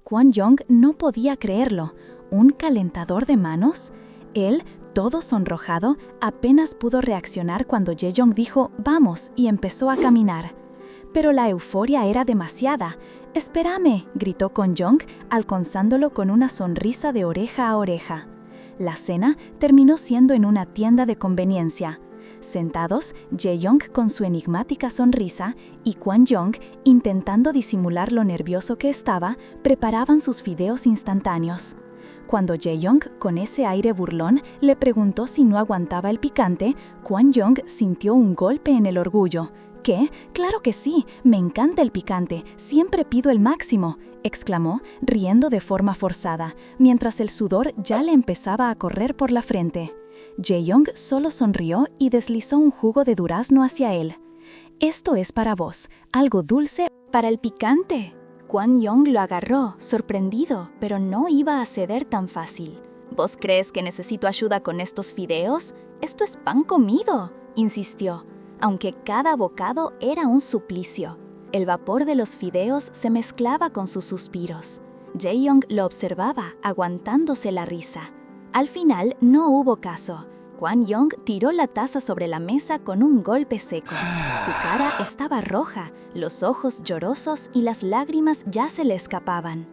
Kwon Young no podía creerlo. ¿Un calentador de manos? Él, todo sonrojado, apenas pudo reaccionar cuando Jae-young dijo «Vamos» y empezó a caminar. Pero la euforia era demasiada. «Espérame», gritó Kwon Young, alcanzándolo con una sonrisa de oreja a oreja. La cena terminó siendo en una tienda de conveniencia. Sentados, Jae-young con su enigmática sonrisa y Kwon Young, intentando disimular lo nervioso que estaba, preparaban sus fideos instantáneos. Cuando Jae-young, con ese aire burlón, le preguntó si no aguantaba el picante, Kwon Young sintió un golpe en el orgullo. «¿Qué? Claro que sí, me encanta el picante, siempre pido el máximo», exclamó, riendo de forma forzada, mientras el sudor ya le empezaba a correr por la frente. Jae-young solo sonrió y deslizó un jugo de durazno hacia él. «Esto es para vos, algo dulce para el picante». Kwon Young lo agarró, sorprendido, pero no iba a ceder tan fácil. «¿Vos crees que necesito ayuda con estos fideos? Esto es pan comido», insistió, aunque cada bocado era un suplicio. El vapor de los fideos se mezclaba con sus suspiros. Jae-young lo observaba, aguantándose la risa. Al final no hubo caso. Kwon Young tiró la taza sobre la mesa con un golpe seco. Su cara estaba roja, los ojos llorosos y las lágrimas ya se le escapaban.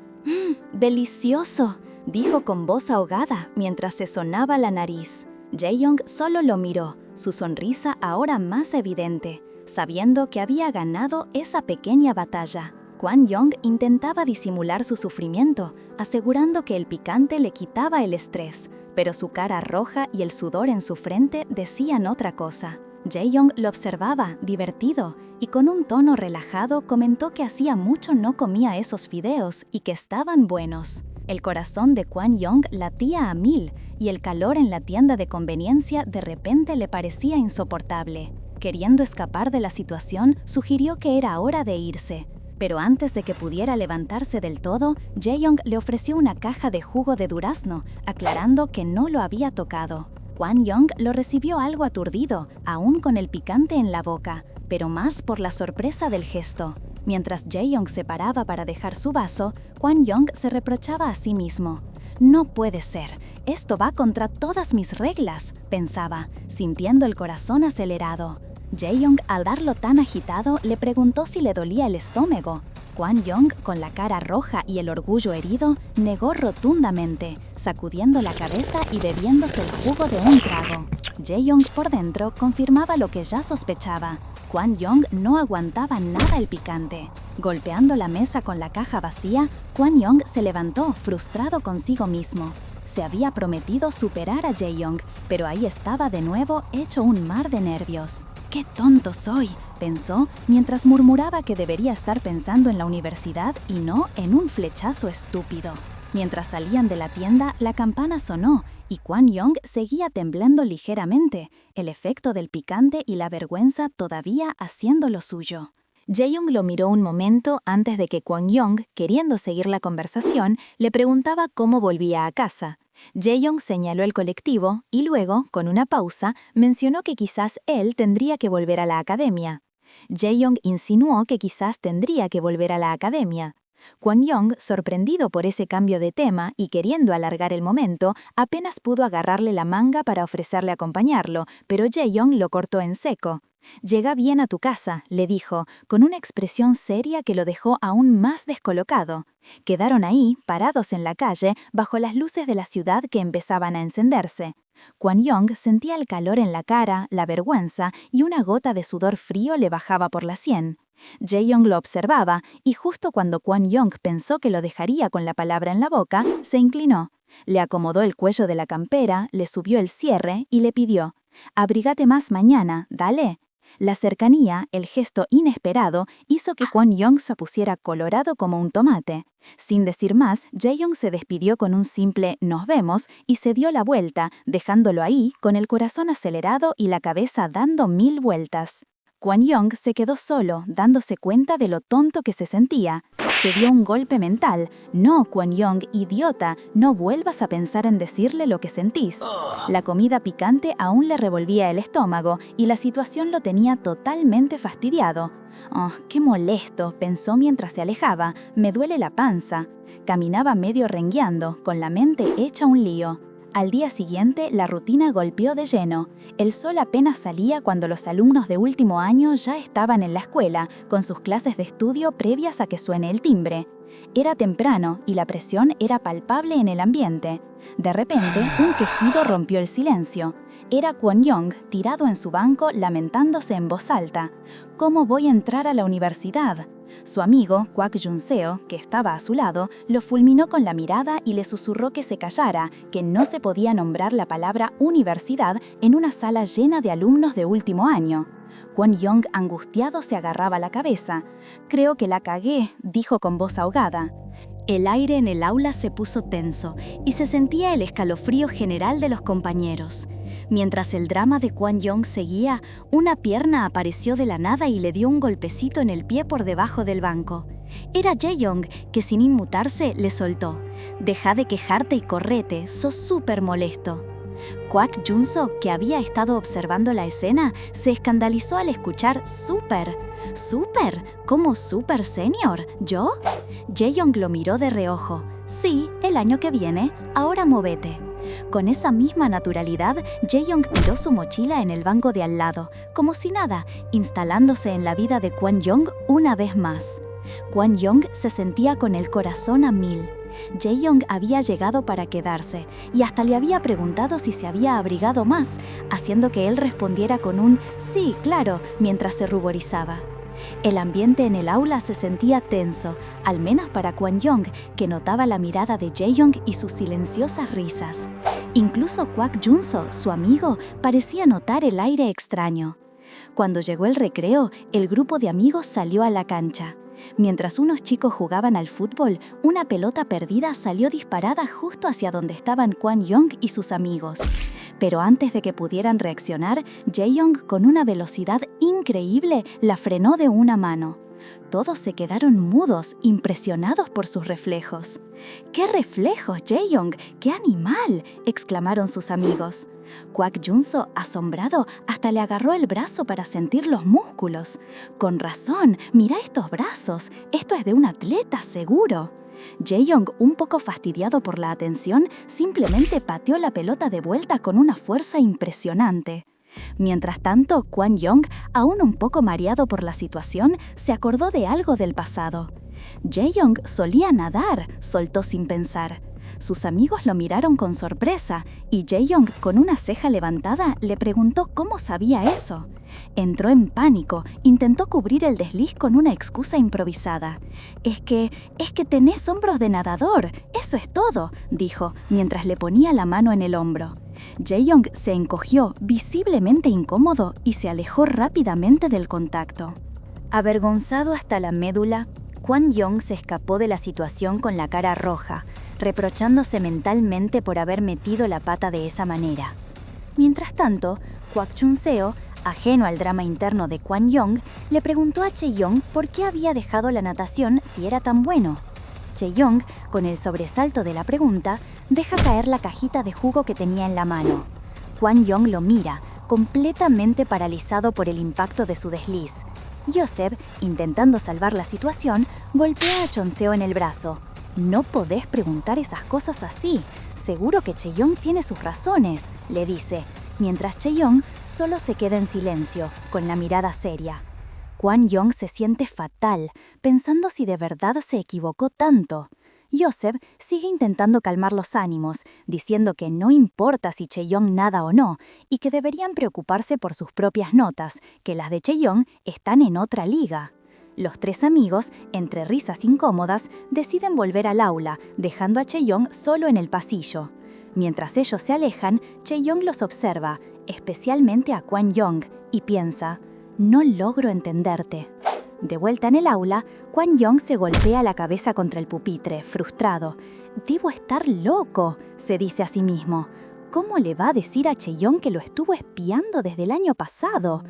«¡Delicioso!», dijo con voz ahogada mientras se sonaba la nariz. Jae-young solo lo miró, su sonrisa ahora más evidente, sabiendo que había ganado esa pequeña batalla. Kwon Young intentaba disimular su sufrimiento, asegurando que el picante le quitaba el estrés, pero su cara roja y el sudor en su frente decían otra cosa. Jae-young lo observaba, divertido, y con un tono relajado comentó que hacía mucho no comía esos fideos y que estaban buenos. El corazón de Kwon Young latía a 1000 y el calor en la tienda de conveniencia de repente le parecía insoportable. Queriendo escapar de la situación, sugirió que era hora de irse. Pero antes de que pudiera levantarse del todo, Jae-young le ofreció una caja de jugo de durazno, aclarando que no lo había tocado. Kwon Young lo recibió algo aturdido, aún con el picante en la boca, pero más por la sorpresa del gesto. Mientras Jae-young se paraba para dejar su vaso, Kwon Young se reprochaba a sí mismo. «No puede ser, esto va contra todas mis reglas», pensaba, sintiendo el corazón acelerado. Jae-young, al verlo tan agitado, le preguntó si le dolía el estómago. Kwon Young, con la cara roja y el orgullo herido, negó rotundamente, sacudiendo la cabeza y bebiéndose el jugo de un trago. Jae-young por dentro confirmaba lo que ya sospechaba. Kwon Young no aguantaba nada el picante. Golpeando la mesa con la caja vacía, Kwon Young se levantó, frustrado consigo mismo. Se había prometido superar a Jae-young, pero ahí estaba de nuevo hecho un mar de nervios. «¡Qué tonto soy!», pensó, mientras murmuraba que debería estar pensando en la universidad y no en un flechazo estúpido. Mientras salían de la tienda, la campana sonó y Kwon Young seguía temblando ligeramente, el efecto del picante y la vergüenza todavía haciendo lo suyo. Jae-young lo miró un momento antes de que Kwon Young, queriendo seguir la conversación, le preguntaba cómo volvía a casa. Jae-young señaló el colectivo y luego, con una pausa, mencionó que quizás él tendría que volver a la academia. Jae-young insinuó que quizás tendría que volver a la academia. Kwon Young, sorprendido por ese cambio de tema y queriendo alargar el momento, apenas pudo agarrarle la manga para ofrecerle acompañarlo, pero Jae-young lo cortó en seco. «Llega bien a tu casa», le dijo, con una expresión seria que lo dejó aún más descolocado. Quedaron ahí, parados en la calle, bajo las luces de la ciudad que empezaban a encenderse. Kwon Young sentía el calor en la cara, la vergüenza, y una gota de sudor frío le bajaba por la sien. Jae-young lo observaba, y justo cuando Kwon Young pensó que lo dejaría con la palabra en la boca, se inclinó. Le acomodó el cuello de la campera, le subió el cierre y le pidió: «Abrígate más mañana, dale». La cercanía, el gesto inesperado, hizo que Kwon Young se pusiera colorado como un tomate. Sin decir más, Jae-young se despidió con un simple «nos vemos» y se dio la vuelta, dejándolo ahí con el corazón acelerado y la cabeza dando 1000 vueltas. Kwon Young se quedó solo, dándose cuenta de lo tonto que se sentía. Se dio un golpe mental. No, Kwon Young, idiota, no vuelvas a pensar en decirle lo que sentís. La comida picante aún le revolvía el estómago y la situación lo tenía totalmente fastidiado. «Oh, qué molesto», pensó mientras se alejaba, «me duele la panza». Caminaba medio rengueando, con la mente hecha un lío. Al día siguiente, la rutina golpeó de lleno. El sol apenas salía cuando los alumnos de último año ya estaban en la escuela, con sus clases de estudio previas a que suene el timbre. Era temprano y la presión era palpable en el ambiente. De repente, un quejido rompió el silencio. Era Kwon Young, tirado en su banco, lamentándose en voz alta. «¿Cómo voy a entrar a la universidad?». Su amigo, Kwak Jun-seo, que estaba a su lado, lo fulminó con la mirada y le susurró que se callara, que no se podía nombrar la palabra universidad en una sala llena de alumnos de último año. Kwon Young, angustiado, se agarraba la cabeza. «Creo que la cagué», dijo con voz ahogada. El aire en el aula se puso tenso y se sentía el escalofrío general de los compañeros. Mientras el drama de Kwon Young seguía, una pierna apareció de la nada y le dio un golpecito en el pie por debajo del banco. Era Jae-young, que sin inmutarse le soltó. «Deja de quejarte y correte, sos súper molesto». Kwak Jun-seo, que había estado observando la escena, se escandalizó al escuchar «súper». «¿Súper? ¿Cómo súper senior? ¿Yo?». Jae-young lo miró de reojo. «Sí, el año que viene. Ahora movete». Con esa misma naturalidad, Jae-young tiró su mochila en el banco de al lado, como si nada, instalándose en la vida de Kwon Young una vez más. Kwon Young se sentía con el corazón a 1000. Jae-young había llegado para quedarse y hasta le había preguntado si se había abrigado más, haciendo que él respondiera con un «sí, claro», mientras se ruborizaba. El ambiente en el aula se sentía tenso, al menos para Kwon Young, que notaba la mirada de Jae-young y sus silenciosas risas. Incluso Kwak Jun-seo, su amigo, parecía notar el aire extraño. Cuando llegó el recreo, el grupo de amigos salió a la cancha. Mientras unos chicos jugaban al fútbol, una pelota perdida salió disparada justo hacia donde estaban Kwon Young y sus amigos. Pero antes de que pudieran reaccionar, Jae-young, con una velocidad increíble, la frenó de una mano. Todos se quedaron mudos, impresionados por sus reflejos. «¡Qué reflejos, Jae-young! ¡Qué animal!», exclamaron sus amigos. Kwak Jun-seo, asombrado, hasta le agarró el brazo para sentir los músculos. «Con razón, mira estos brazos, esto es de un atleta seguro». Jae-young, un poco fastidiado por la atención, simplemente pateó la pelota de vuelta con una fuerza impresionante. Mientras tanto, Kwon Young, aún un poco mareado por la situación, se acordó de algo del pasado. «Jae-young solía nadar», soltó sin pensar. Sus amigos lo miraron con sorpresa y Jae-young, con una ceja levantada, le preguntó cómo sabía eso. Entró en pánico, intentó cubrir el desliz con una excusa improvisada. Es que tenés hombros de nadador, eso es todo», dijo, mientras le ponía la mano en el hombro. Jae-young se encogió, visiblemente incómodo, y se alejó rápidamente del contacto. Avergonzado hasta la médula, Kwon Young se escapó de la situación con la cara roja, reprochándose mentalmente por haber metido la pata de esa manera. Mientras tanto, Kwak Jun-seo, ajeno al drama interno de Kwon Young, le preguntó a Chae-young por qué había dejado la natación si era tan bueno. Chae-young, con el sobresalto de la pregunta, deja caer la cajita de jugo que tenía en la mano. Kwon Young lo mira, completamente paralizado por el impacto de su desliz. Joseph, intentando salvar la situación, golpea a Chon-seo en el brazo. «No podés preguntar esas cosas así. Seguro que Chae-young tiene sus razones», le dice, mientras Chae-young solo se queda en silencio, con la mirada seria. Kwon Young se siente fatal, pensando si de verdad se equivocó tanto. Joseph sigue intentando calmar los ánimos, diciendo que no importa si Chae-young nada o no, y que deberían preocuparse por sus propias notas, que las de Chae-young están en otra liga. Los tres amigos, entre risas incómodas, deciden volver al aula, dejando a Chae-young solo en el pasillo. Mientras ellos se alejan, Chae-young los observa, especialmente a Kwon Young, y piensa: No logro entenderte. De vuelta en el aula, Kwon Young se golpea la cabeza contra el pupitre, frustrado. «Debo estar loco», se dice a sí mismo. ¿Cómo le va a decir a Chae-young que lo estuvo espiando desde el año pasado?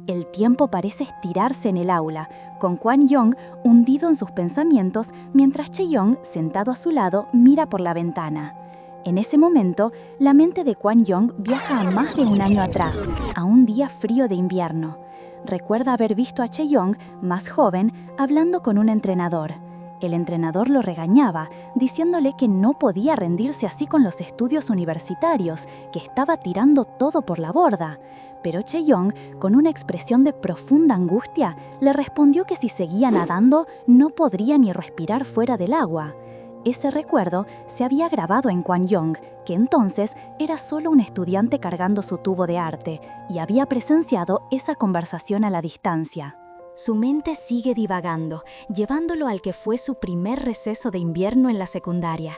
El tiempo parece estirarse en el aula, con Kwon Young hundido en sus pensamientos mientras Chae-young, sentado a su lado, mira por la ventana. En ese momento, la mente de Kwon Young viaja a más de un año atrás, a un día frío de invierno. Recuerda haber visto a Chae-young, más joven, hablando con un entrenador. El entrenador lo regañaba, diciéndole que no podía rendirse así con los estudios universitarios, que estaba tirando todo por la borda. Pero Chae-young, con una expresión de profunda angustia, le respondió que si seguía nadando, no podría ni respirar fuera del agua. Ese recuerdo se había grabado en Kwon Young, que entonces era solo un estudiante cargando su tubo de arte, y había presenciado esa conversación a la distancia. Su mente sigue divagando, llevándolo al que fue su primer receso de invierno en la secundaria.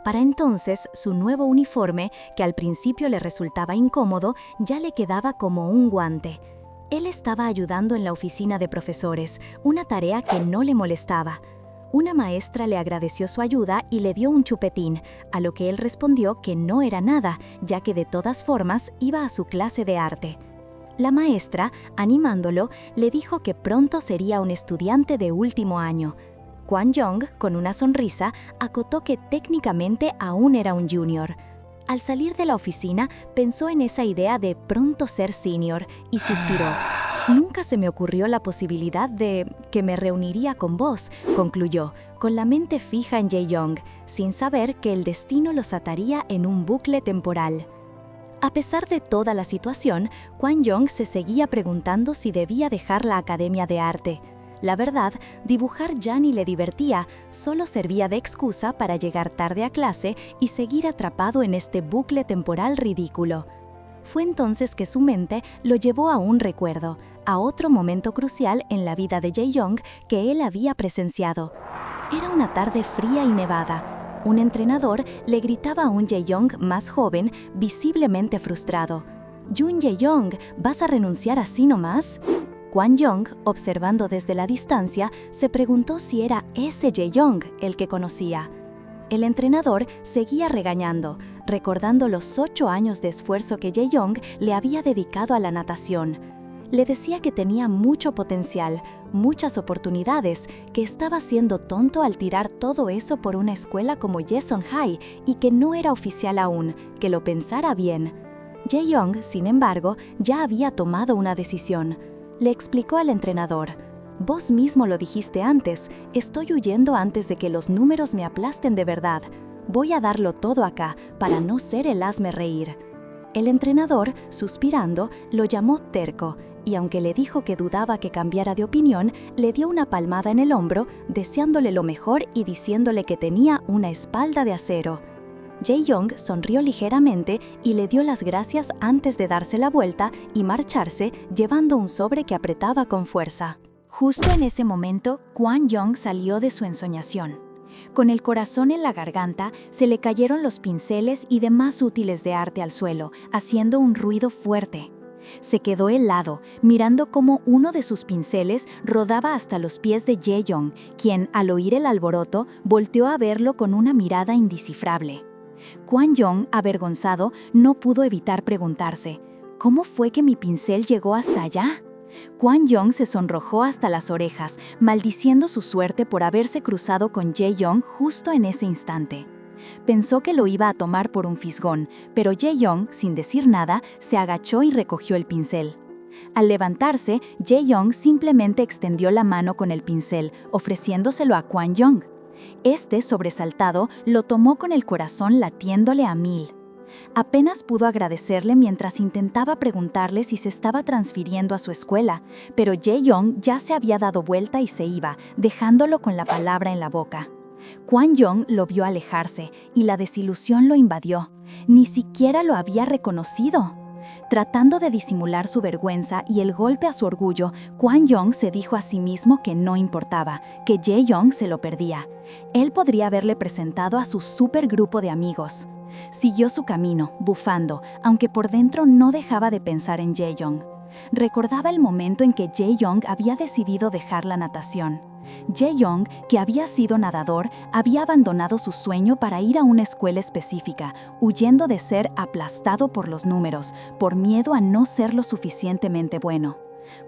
Para entonces, su nuevo uniforme, que al principio le resultaba incómodo, ya le quedaba como un guante. Él estaba ayudando en la oficina de profesores, una tarea que no le molestaba. Una maestra le agradeció su ayuda y le dio un chupetín, a lo que él respondió que no era nada, ya que de todas formas iba a su clase de arte. La maestra, animándolo, le dijo que pronto sería un estudiante de último año. Kwon Young, con una sonrisa, acotó que técnicamente aún era un junior. Al salir de la oficina, pensó en esa idea de pronto ser senior y suspiró. «Nunca se me ocurrió la posibilidad de que me reuniría con vos», concluyó, con la mente fija en Jae-young, sin saber que el destino los ataría en un bucle temporal. A pesar de toda la situación, Kwon Young se seguía preguntando si debía dejar la academia de arte. La verdad, dibujar ya ni le divertía, solo servía de excusa para llegar tarde a clase y seguir atrapado en este bucle temporal ridículo. Fue entonces que su mente lo llevó a un recuerdo, a otro momento crucial en la vida de Jae-young que él había presenciado. Era una tarde fría y nevada. Un entrenador le gritaba a un Jae-young más joven, visiblemente frustrado. «Jun Jae-young, ¿vas a renunciar así nomás?». Kwon Young, observando desde la distancia, se preguntó si era ese Jae-young el que conocía. El entrenador seguía regañando, recordando los 8 años de esfuerzo que Jae-young le había dedicado a la natación. Le decía que tenía mucho potencial, muchas oportunidades, que estaba siendo tonto al tirar todo eso por una escuela como Yeson High y que no era oficial aún, que lo pensara bien. Jae-young, sin embargo, ya había tomado una decisión. Le explicó al entrenador: «Vos mismo lo dijiste antes, estoy huyendo antes de que los números me aplasten de verdad. Voy a darlo todo acá para no ser el hazme reír». El entrenador, suspirando, lo llamó terco, y aunque le dijo que dudaba que cambiara de opinión, le dio una palmada en el hombro, deseándole lo mejor y diciéndole que tenía una espalda de acero. Jae-young sonrió ligeramente y le dio las gracias antes de darse la vuelta y marcharse, llevando un sobre que apretaba con fuerza. Justo en ese momento, Kwon Young salió de su ensoñación. Con el corazón en la garganta, se le cayeron los pinceles y demás útiles de arte al suelo, haciendo un ruido fuerte. Se quedó helado, mirando cómo uno de sus pinceles rodaba hasta los pies de Jae-young, quien, al oír el alboroto, volteó a verlo con una mirada indescifrable. Kwon Young, avergonzado, no pudo evitar preguntarse: ¿cómo fue que mi pincel llegó hasta allá? Kwon Young se sonrojó hasta las orejas, maldiciendo su suerte por haberse cruzado con Jae-young justo en ese instante. Pensó que lo iba a tomar por un fisgón, pero Jae-young, sin decir nada, se agachó y recogió el pincel. Al levantarse, Jae-young simplemente extendió la mano con el pincel, ofreciéndoselo a Kwon Young. Este, sobresaltado, lo tomó con el corazón latiéndole a 1000. Apenas pudo agradecerle mientras intentaba preguntarle si se estaba transfiriendo a su escuela, pero Jae-young ya se había dado vuelta y se iba, dejándolo con la palabra en la boca. Kwon Young lo vio alejarse y la desilusión lo invadió. Ni siquiera lo había reconocido. Tratando de disimular su vergüenza y el golpe a su orgullo, Kwon Young se dijo a sí mismo que no importaba, que Jae-young se lo perdía. Él podría haberle presentado a su supergrupo de amigos. Siguió su camino, bufando, aunque por dentro no dejaba de pensar en Jae-young. Recordaba el momento en que Jae-young había decidido dejar la natación. Jae-young, que había sido nadador, había abandonado su sueño para ir a una escuela específica, huyendo de ser aplastado por los números, por miedo a no ser lo suficientemente bueno.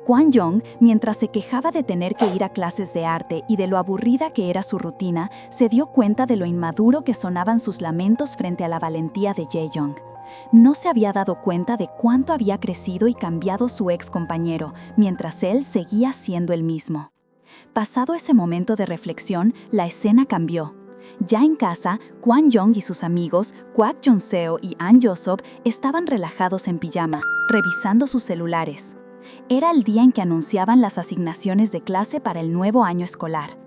Kwon-young, mientras se quejaba de tener que ir a clases de arte y de lo aburrida que era su rutina, se dio cuenta de lo inmaduro que sonaban sus lamentos frente a la valentía de Jae-young. No se había dado cuenta de cuánto había crecido y cambiado su ex compañero, mientras él seguía siendo el mismo. Pasado ese momento de reflexión, la escena cambió. Ya en casa, Kwon-young y sus amigos, Kwak Jun-seo y An Yo-sop, estaban relajados en pijama, revisando sus celulares. Era el día en que anunciaban las asignaciones de clase para el nuevo año escolar.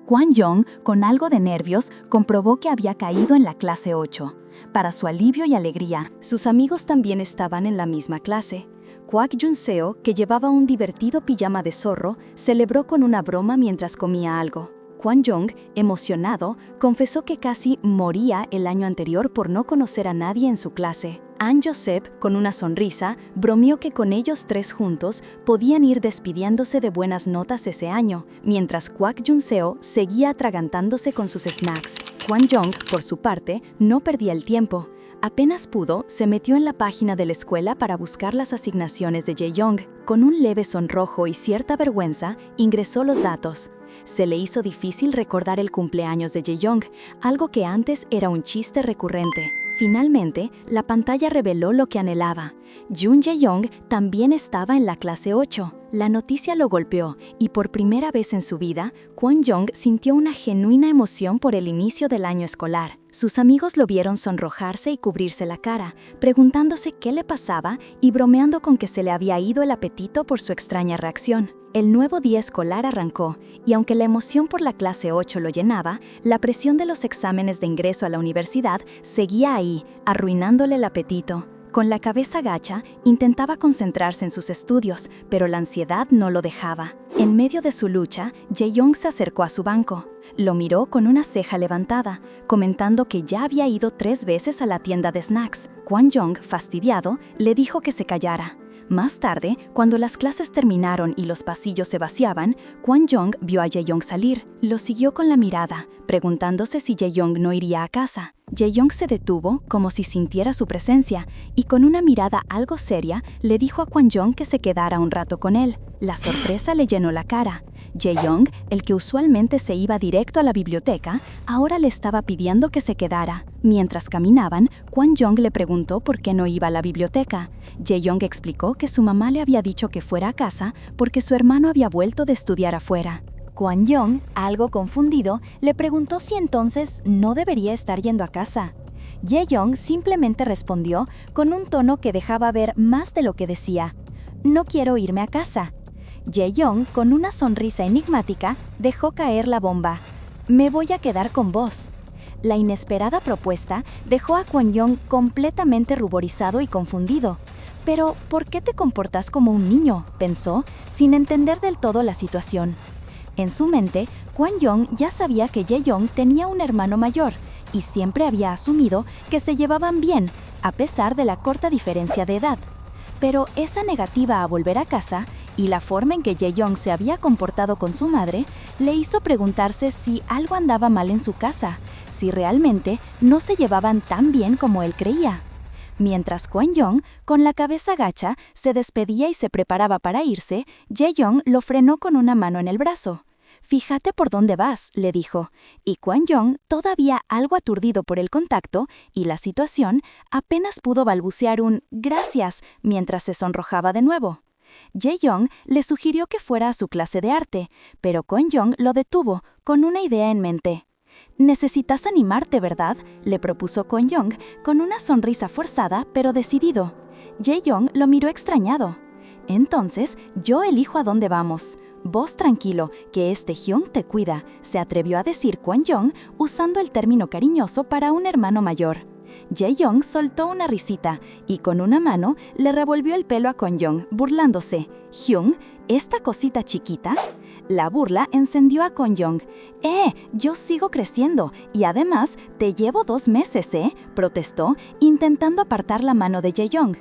Kwon-young, con algo de nervios, comprobó que había caído en la clase 8. Para su alivio y alegría, sus amigos también estaban en la misma clase. Kwak Jun-seo, que llevaba un divertido pijama de zorro, celebró con una broma mientras comía algo. Kwon-young, emocionado, confesó que casi moría el año anterior por no conocer a nadie en su clase. An Yo-sop, con una sonrisa, bromeó que con ellos tres juntos podían ir despidiéndose de buenas notas ese año, mientras Kwak Jun-seo seguía atragantándose con sus snacks. Kwon-young, por su parte, no perdía el tiempo. Apenas pudo, se metió en la página de la escuela para buscar las asignaciones de Jae-young. Con un leve sonrojo y cierta vergüenza, ingresó los datos. Se le hizo difícil recordar el cumpleaños de Jae-young, algo que antes era un chiste recurrente. Finalmente, la pantalla reveló lo que anhelaba. Jun Jae-young también estaba en la clase 8. La noticia lo golpeó y por primera vez en su vida, Kwon-young sintió una genuina emoción por el inicio del año escolar. Sus amigos lo vieron sonrojarse y cubrirse la cara, preguntándose qué le pasaba y bromeando con que se le había ido el apetito por su extraña reacción. El nuevo día escolar arrancó, y aunque la emoción por la clase 8 lo llenaba, la presión de los exámenes de ingreso a la universidad seguía ahí, arruinándole el apetito. Con la cabeza gacha, intentaba concentrarse en sus estudios, pero la ansiedad no lo dejaba. En medio de su lucha, Jae-young se acercó a su banco. Lo miró con una ceja levantada, comentando que ya había ido 3 veces a la tienda de snacks. Kwon-young, fastidiado, le dijo que se callara. Más tarde, cuando las clases terminaron y los pasillos se vaciaban, Kwon-young vio a Jae-young salir. Lo siguió con la mirada, preguntándose si Jae-young no iría a casa. Jae-young se detuvo como si sintiera su presencia y con una mirada algo seria le dijo a Kwon-young que se quedara un rato con él. La sorpresa le llenó la cara. Jae-young, el que usualmente se iba directo a la biblioteca, ahora le estaba pidiendo que se quedara. Mientras caminaban, Kwon-young le preguntó por qué no iba a la biblioteca. Jae-young explicó que su mamá le había dicho que fuera a casa porque su hermano había vuelto de estudiar afuera. Kwon-young, algo confundido, le preguntó si entonces no debería estar yendo a casa. Jae-young simplemente respondió con un tono que dejaba ver más de lo que decía. No quiero irme a casa. Jae-young, con una sonrisa enigmática, dejó caer la bomba. Me voy a quedar con vos. La inesperada propuesta dejó a Kwon-young completamente ruborizado y confundido. Pero, ¿por qué te comportas como un niño?, pensó, sin entender del todo la situación. En su mente, Kwon-young ya sabía que Jae-young tenía un hermano mayor y siempre había asumido que se llevaban bien, a pesar de la corta diferencia de edad. Pero esa negativa a volver a casa y la forma en que Jae-young se había comportado con su madre le hizo preguntarse si algo andaba mal en su casa, si realmente no se llevaban tan bien como él creía. Mientras Kwon-young, con la cabeza gacha, se despedía y se preparaba para irse, Jae-young lo frenó con una mano en el brazo. «Fíjate por dónde vas», le dijo, y Kwon-young, todavía algo aturdido por el contacto y la situación, apenas pudo balbucear un «gracias» mientras se sonrojaba de nuevo. Jae-young le sugirió que fuera a su clase de arte, pero Kwon-young lo detuvo, con una idea en mente. «Necesitas animarte, ¿verdad?», le propuso Kwon-young, con una sonrisa forzada pero decidido. Jae-young lo miró extrañado. «Entonces, yo elijo a dónde vamos. Vos tranquilo, que este Hyung te cuida», se atrevió a decir Kwon-young usando el término cariñoso para un hermano mayor. Jae-young soltó una risita y con una mano le revolvió el pelo a Kwon-young, burlándose. «Hyung, ¿esta cosita chiquita?» La burla encendió a Kwon-young. Yo sigo creciendo y además te llevo 2 meses, protestó, intentando apartar la mano de Jae-young.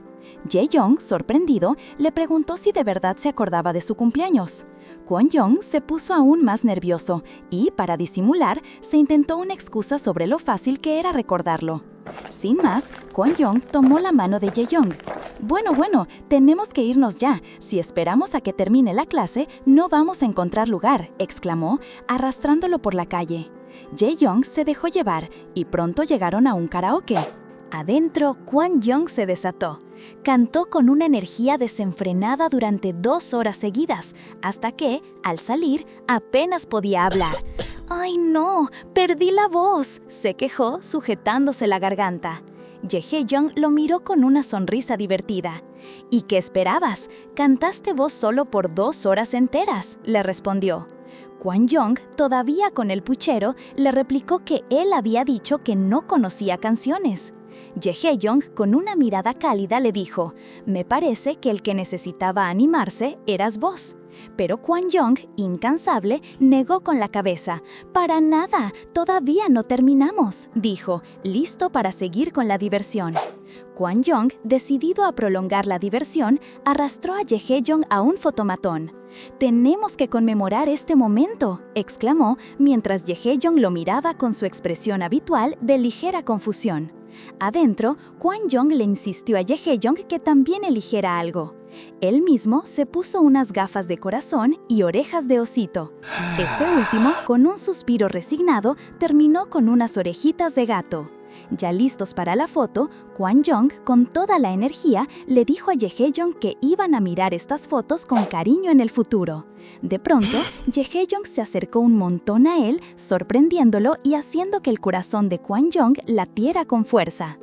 Jae-young, sorprendido, le preguntó si de verdad se acordaba de su cumpleaños. Kwon-young se puso aún más nervioso y, para disimular, se intentó una excusa sobre lo fácil que era recordarlo. Sin más, Kwon-young tomó la mano de Jae-young. Bueno, tenemos que irnos ya. Si esperamos a que termine la clase, no vamos a encontrar lugar, exclamó, arrastrándolo por la calle. Jae-young se dejó llevar y pronto llegaron a un karaoke. Adentro, Kwon-young se desató. Cantó con una energía desenfrenada durante 2 horas seguidas, hasta que, al salir, apenas podía hablar. «¡Ay, no! ¡Perdí la voz!», se quejó, sujetándose la garganta. Jae-young lo miró con una sonrisa divertida. «¿Y qué esperabas? Cantaste vos solo por 2 horas enteras», le respondió. Kwon-young, todavía con el puchero, le replicó que él había dicho que no conocía canciones. Jae-young, con una mirada cálida, le dijo: «Me parece que el que necesitaba animarse eras vos». Pero Kwon-young, incansable, negó con la cabeza. «Para nada, todavía no terminamos», dijo, listo para seguir con la diversión. Kwon-young, decidido a prolongar la diversión, arrastró a Jae-young a un fotomatón. «Tenemos que conmemorar este momento», exclamó, mientras Jae-young lo miraba con su expresión habitual de ligera confusión. Adentro, Kwon-young le insistió a Jae-young que también eligiera algo. Él mismo se puso unas gafas de corazón y orejas de osito. Este último, con un suspiro resignado, terminó con unas orejitas de gato. Ya listos para la foto, Kwon-young, con toda la energía, le dijo a Jae-young que iban a mirar estas fotos con cariño en el futuro. De pronto, Jae-young se acercó un montón a él, sorprendiéndolo y haciendo que el corazón de Kwon-young latiera con fuerza.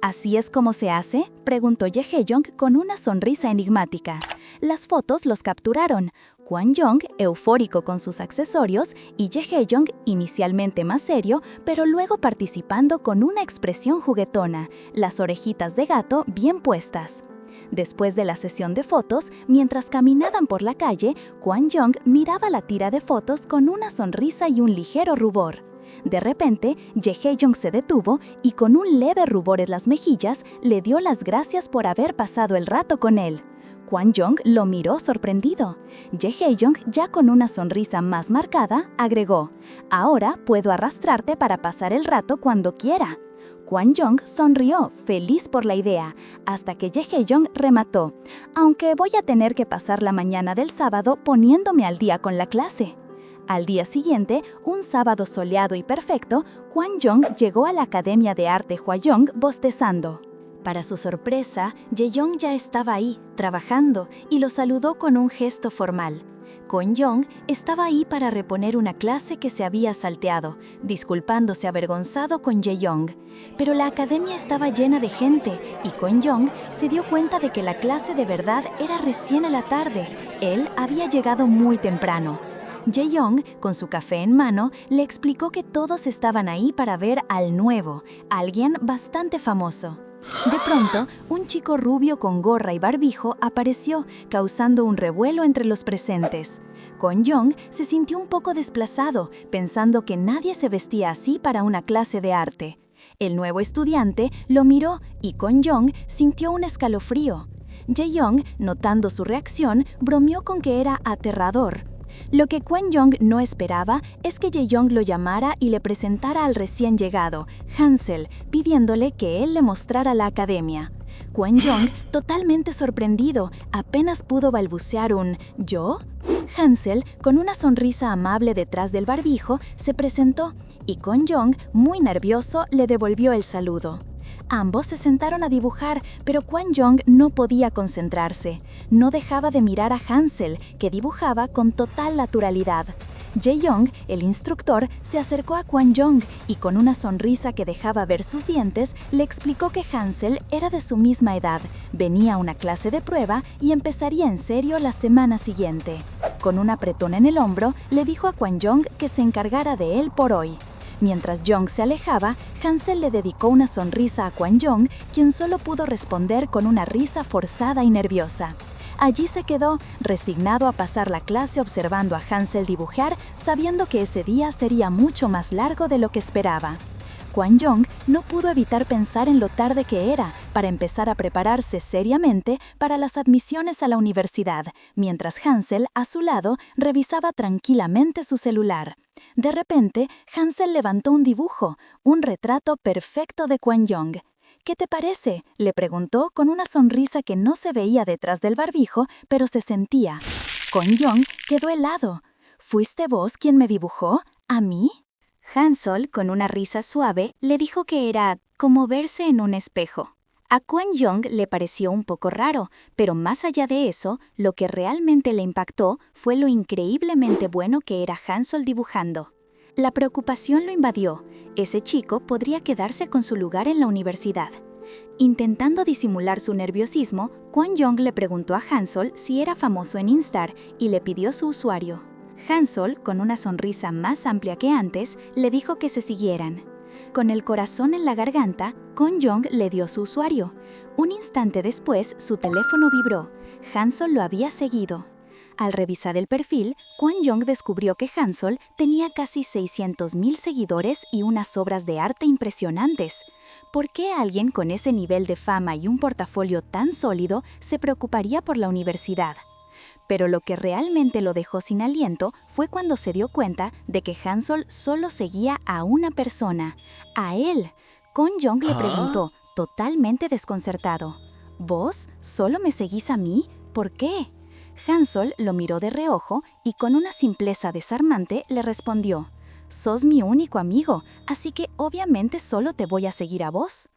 «¿Así es como se hace?», preguntó Jae-young con una sonrisa enigmática. Las fotos los capturaron. Kwon-young, eufórico con sus accesorios, y Jae-young, inicialmente más serio, pero luego participando con una expresión juguetona, las orejitas de gato bien puestas. Después de la sesión de fotos, mientras caminaban por la calle, Kwon-young miraba la tira de fotos con una sonrisa y un ligero rubor. De repente, Jae-young se detuvo y con un leve rubor en las mejillas le dio las gracias por haber pasado el rato con él. Kwon-young lo miró sorprendido. Jae-young, ya con una sonrisa más marcada, agregó: «Ahora puedo arrastrarte para pasar el rato cuando quiera». Kwon-young sonrió, feliz por la idea, hasta que Jae-young remató: «Aunque voy a tener que pasar la mañana del sábado poniéndome al día con la clase». Al día siguiente, un sábado soleado y perfecto, Kwon-young llegó a la Academia de Arte Hwayoung bostezando. Para su sorpresa, Jae-young ya estaba ahí, trabajando, y lo saludó con un gesto formal. Kwon-young estaba ahí para reponer una clase que se había salteado, disculpándose avergonzado con Jae-young. Pero la academia estaba llena de gente, y Kwon-young se dio cuenta de que la clase de verdad era recién a la tarde. Él había llegado muy temprano. Jae-young, con su café en mano, le explicó que todos estaban ahí para ver al nuevo, alguien bastante famoso. De pronto, un chico rubio con gorra y barbijo apareció, causando un revuelo entre los presentes. Kwon-young se sintió un poco desplazado, pensando que nadie se vestía así para una clase de arte. El nuevo estudiante lo miró y Kwon-young sintió un escalofrío. Jae-young, notando su reacción, bromeó con que era aterrador. Lo que Kwon-young no esperaba es que Jae-young lo llamara y le presentara al recién llegado, Hansel, pidiéndole que él le mostrara la academia. Kwon-young, totalmente sorprendido, apenas pudo balbucear un «¿Yo?». Hansel, con una sonrisa amable detrás del barbijo, se presentó y Kwon-young, muy nervioso, le devolvió el saludo. Ambos se sentaron a dibujar, pero Kwon-young no podía concentrarse. No dejaba de mirar a Hansel, que dibujaba con total naturalidad. Jae-young, el instructor, se acercó a Kwon-young y con una sonrisa que dejaba ver sus dientes, le explicó que Hansel era de su misma edad, venía a una clase de prueba y empezaría en serio la semana siguiente. Con un apretón en el hombro, le dijo a Kwon-young que se encargara de él por hoy. Mientras Jong se alejaba, Hansel le dedicó una sonrisa a Kwon Young, quien solo pudo responder con una risa forzada y nerviosa. Allí se quedó, resignado a pasar la clase observando a Hansel dibujar, sabiendo que ese día sería mucho más largo de lo que esperaba. Kwon Young no pudo evitar pensar en lo tarde que era para empezar a prepararse seriamente para las admisiones a la universidad, mientras Hansel, a su lado, revisaba tranquilamente su celular. De repente, Hansel levantó un dibujo, un retrato perfecto de Kwon Young. «¿Qué te parece?», le preguntó con una sonrisa que no se veía detrás del barbijo, pero se sentía. Kwon Young quedó helado. «¿Fuiste vos quien me dibujó? ¿A mí?». Hansel, con una risa suave, le dijo que era como verse en un espejo. A Kwon Young le pareció un poco raro, pero más allá de eso, lo que realmente le impactó fue lo increíblemente bueno que era Hansel dibujando. La preocupación lo invadió. Ese chico podría quedarse con su lugar en la universidad. Intentando disimular su nerviosismo, Kwon Young le preguntó a Hansel si era famoso en Instar y le pidió su usuario. Hansel, con una sonrisa más amplia que antes, le dijo que se siguieran. Con el corazón en la garganta, Kwon Young le dio su usuario. Un instante después, su teléfono vibró. Hansel lo había seguido. Al revisar el perfil, Kwon Young descubrió que Hansel tenía casi 600,000 seguidores y unas obras de arte impresionantes. ¿Por qué alguien con ese nivel de fama y un portafolio tan sólido se preocuparía por la universidad? Pero lo que realmente lo dejó sin aliento fue cuando se dio cuenta de que Hansel solo seguía a una persona, a él. Kwon Young le preguntó, totalmente desconcertado, «¿Vos solo me seguís a mí? ¿Por qué?». Hansel lo miró de reojo y con una simpleza desarmante le respondió, «Sos mi único amigo, así que obviamente solo te voy a seguir a vos».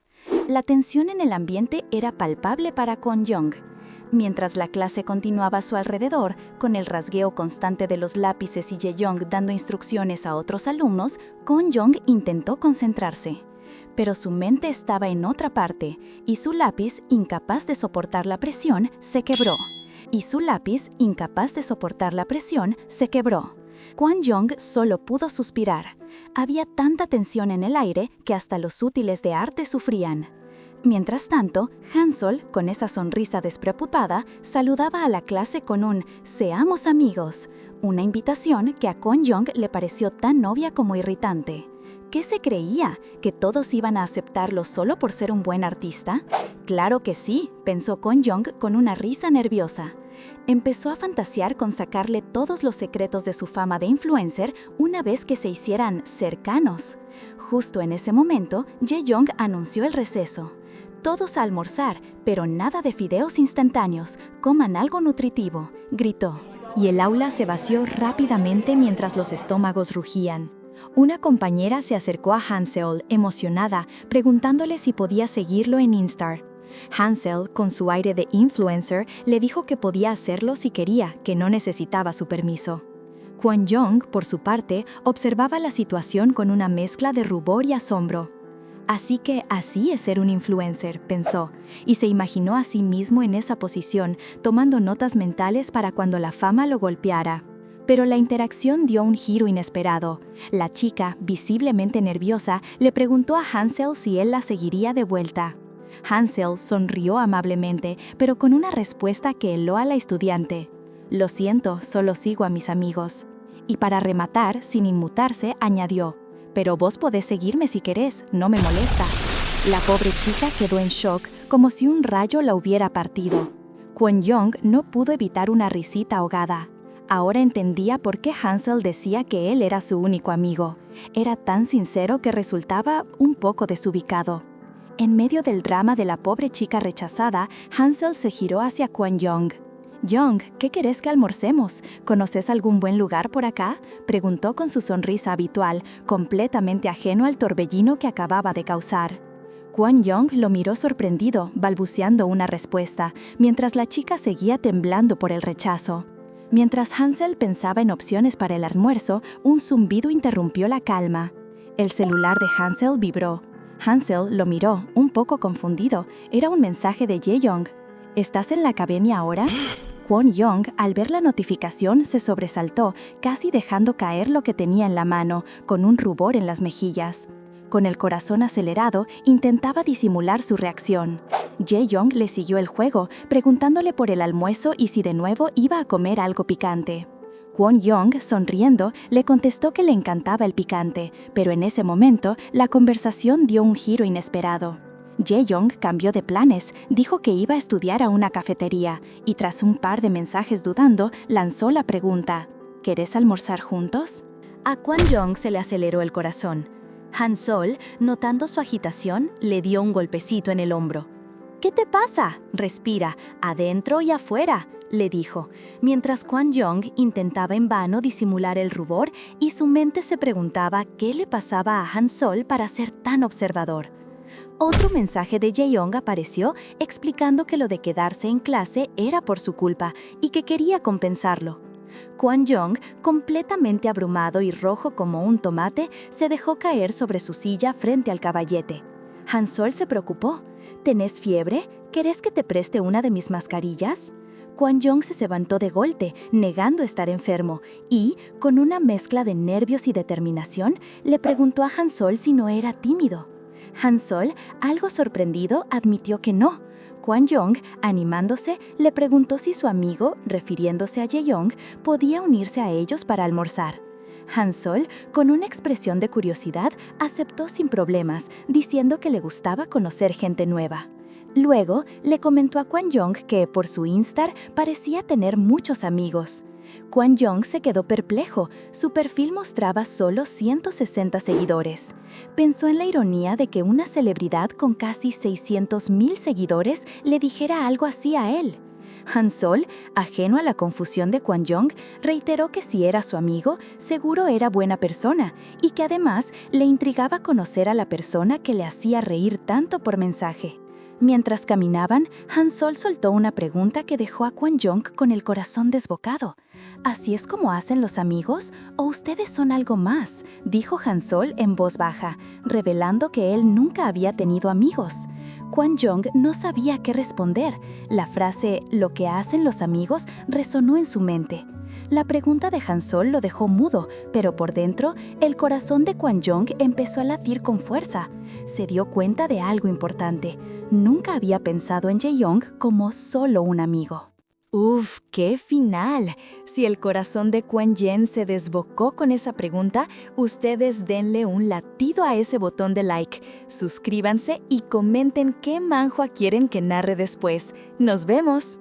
La tensión en el ambiente era palpable para Kwon Young. Mientras la clase continuaba a su alrededor, con el rasgueo constante de los lápices y Jae-young dando instrucciones a otros alumnos, Kwon Young intentó concentrarse. Pero su mente estaba en otra parte, y su lápiz, incapaz de soportar la presión, se quebró. Kwon Young solo pudo suspirar. Había tanta tensión en el aire que hasta los útiles de arte sufrían. Mientras tanto, Hansel, con esa sonrisa despreocupada, saludaba a la clase con un «Seamos amigos», una invitación que a Kwon Young le pareció tan obvia como irritante. ¿Qué se creía? ¿Que todos iban a aceptarlo solo por ser un buen artista? Claro que sí, pensó Kwon Young con una risa nerviosa. Empezó a fantasear con sacarle todos los secretos de su fama de influencer una vez que se hicieran cercanos. Justo en ese momento, Jae-young anunció el receso. «Todos a almorzar, pero nada de fideos instantáneos, coman algo nutritivo», gritó. Y el aula se vació rápidamente mientras los estómagos rugían. Una compañera se acercó a Hansel, emocionada, preguntándole si podía seguirlo en Instar. Hansel, con su aire de influencer, le dijo que podía hacerlo si quería, que no necesitaba su permiso. Kwon Young, por su parte, observaba la situación con una mezcla de rubor y asombro. Así que así es ser un influencer, pensó, y se imaginó a sí mismo en esa posición, tomando notas mentales para cuando la fama lo golpeara. Pero la interacción dio un giro inesperado. La chica, visiblemente nerviosa, le preguntó a Hansel si él la seguiría de vuelta. Hansel sonrió amablemente, pero con una respuesta que heló a la estudiante. «Lo siento, solo sigo a mis amigos». Y para rematar, sin inmutarse, añadió, «Pero vos podés seguirme si querés, no me molesta». La pobre chica quedó en shock, como si un rayo la hubiera partido. Kwon Young no pudo evitar una risita ahogada. Ahora entendía por qué Hansel decía que él era su único amigo. Era tan sincero que resultaba un poco desubicado. En medio del drama de la pobre chica rechazada, Hansel se giró hacia Kwon Young. «Young, ¿qué querés que almorcemos? ¿Conoces algún buen lugar por acá?», preguntó con su sonrisa habitual, completamente ajeno al torbellino que acababa de causar. Kwon Young lo miró sorprendido, balbuceando una respuesta, mientras la chica seguía temblando por el rechazo. Mientras Hansel pensaba en opciones para el almuerzo, un zumbido interrumpió la calma. El celular de Hansel vibró. Hansel lo miró, un poco confundido. Era un mensaje de Jae-young. «¿Estás en la academia ahora?». Kwon Young, al ver la notificación, se sobresaltó, casi dejando caer lo que tenía en la mano, con un rubor en las mejillas. Con el corazón acelerado, intentaba disimular su reacción. Jae-young le siguió el juego, preguntándole por el almuerzo y si de nuevo iba a comer algo picante. Kwon Young, sonriendo, le contestó que le encantaba el picante, pero en ese momento la conversación dio un giro inesperado. Jae-young cambió de planes, dijo que iba a estudiar a una cafetería y tras un par de mensajes dudando, lanzó la pregunta: ¿Querés almorzar juntos? A Kwon Young se le aceleró el corazón. Han Sol, notando su agitación, le dio un golpecito en el hombro. ¿Qué te pasa? Respira, adentro y afuera, le dijo, mientras Kwon Young intentaba en vano disimular el rubor y su mente se preguntaba qué le pasaba a Han Sol para ser tan observador. Otro mensaje de Jae-young apareció explicando que lo de quedarse en clase era por su culpa y que quería compensarlo. Kwon Young, completamente abrumado y rojo como un tomate, se dejó caer sobre su silla frente al caballete. Han Sol se preocupó. ¿Tenés fiebre? ¿Querés que te preste una de mis mascarillas? Kwon Young se levantó de golpe, negando estar enfermo, y, con una mezcla de nervios y determinación, le preguntó a Han Sol si no era tímido. Han Sol, algo sorprendido, admitió que no. Kwon Young, animándose, le preguntó si su amigo, refiriéndose a Jae-young, podía unirse a ellos para almorzar. Han Sol, con una expresión de curiosidad, aceptó sin problemas, diciendo que le gustaba conocer gente nueva. Luego, le comentó a Kwon Young que, por su Instar, parecía tener muchos amigos. Kwon Young se quedó perplejo, su perfil mostraba solo 160 seguidores. Pensó en la ironía de que una celebridad con casi 600,000 seguidores le dijera algo así a él. Han Sol, ajeno a la confusión de Kwon Young, reiteró que si era su amigo, seguro era buena persona y que además le intrigaba conocer a la persona que le hacía reír tanto por mensaje. Mientras caminaban, Han Sol soltó una pregunta que dejó a Kwon Young con el corazón desbocado. ¿Así es como hacen los amigos? ¿O ustedes son algo más?, dijo Han Sol en voz baja, revelando que él nunca había tenido amigos. Kwon Young no sabía qué responder. La frase «lo que hacen los amigos» resonó en su mente. La pregunta de Han Sol lo dejó mudo, pero por dentro, el corazón de Kwon Young empezó a latir con fuerza. Se dio cuenta de algo importante. Nunca había pensado en Jae-young como solo un amigo. ¡Uf! ¡Qué final! Si el corazón de Kwon Young se desbocó con esa pregunta, ustedes denle un latido a ese botón de like, suscríbanse y comenten qué manhwa quieren que narre después. ¡Nos vemos!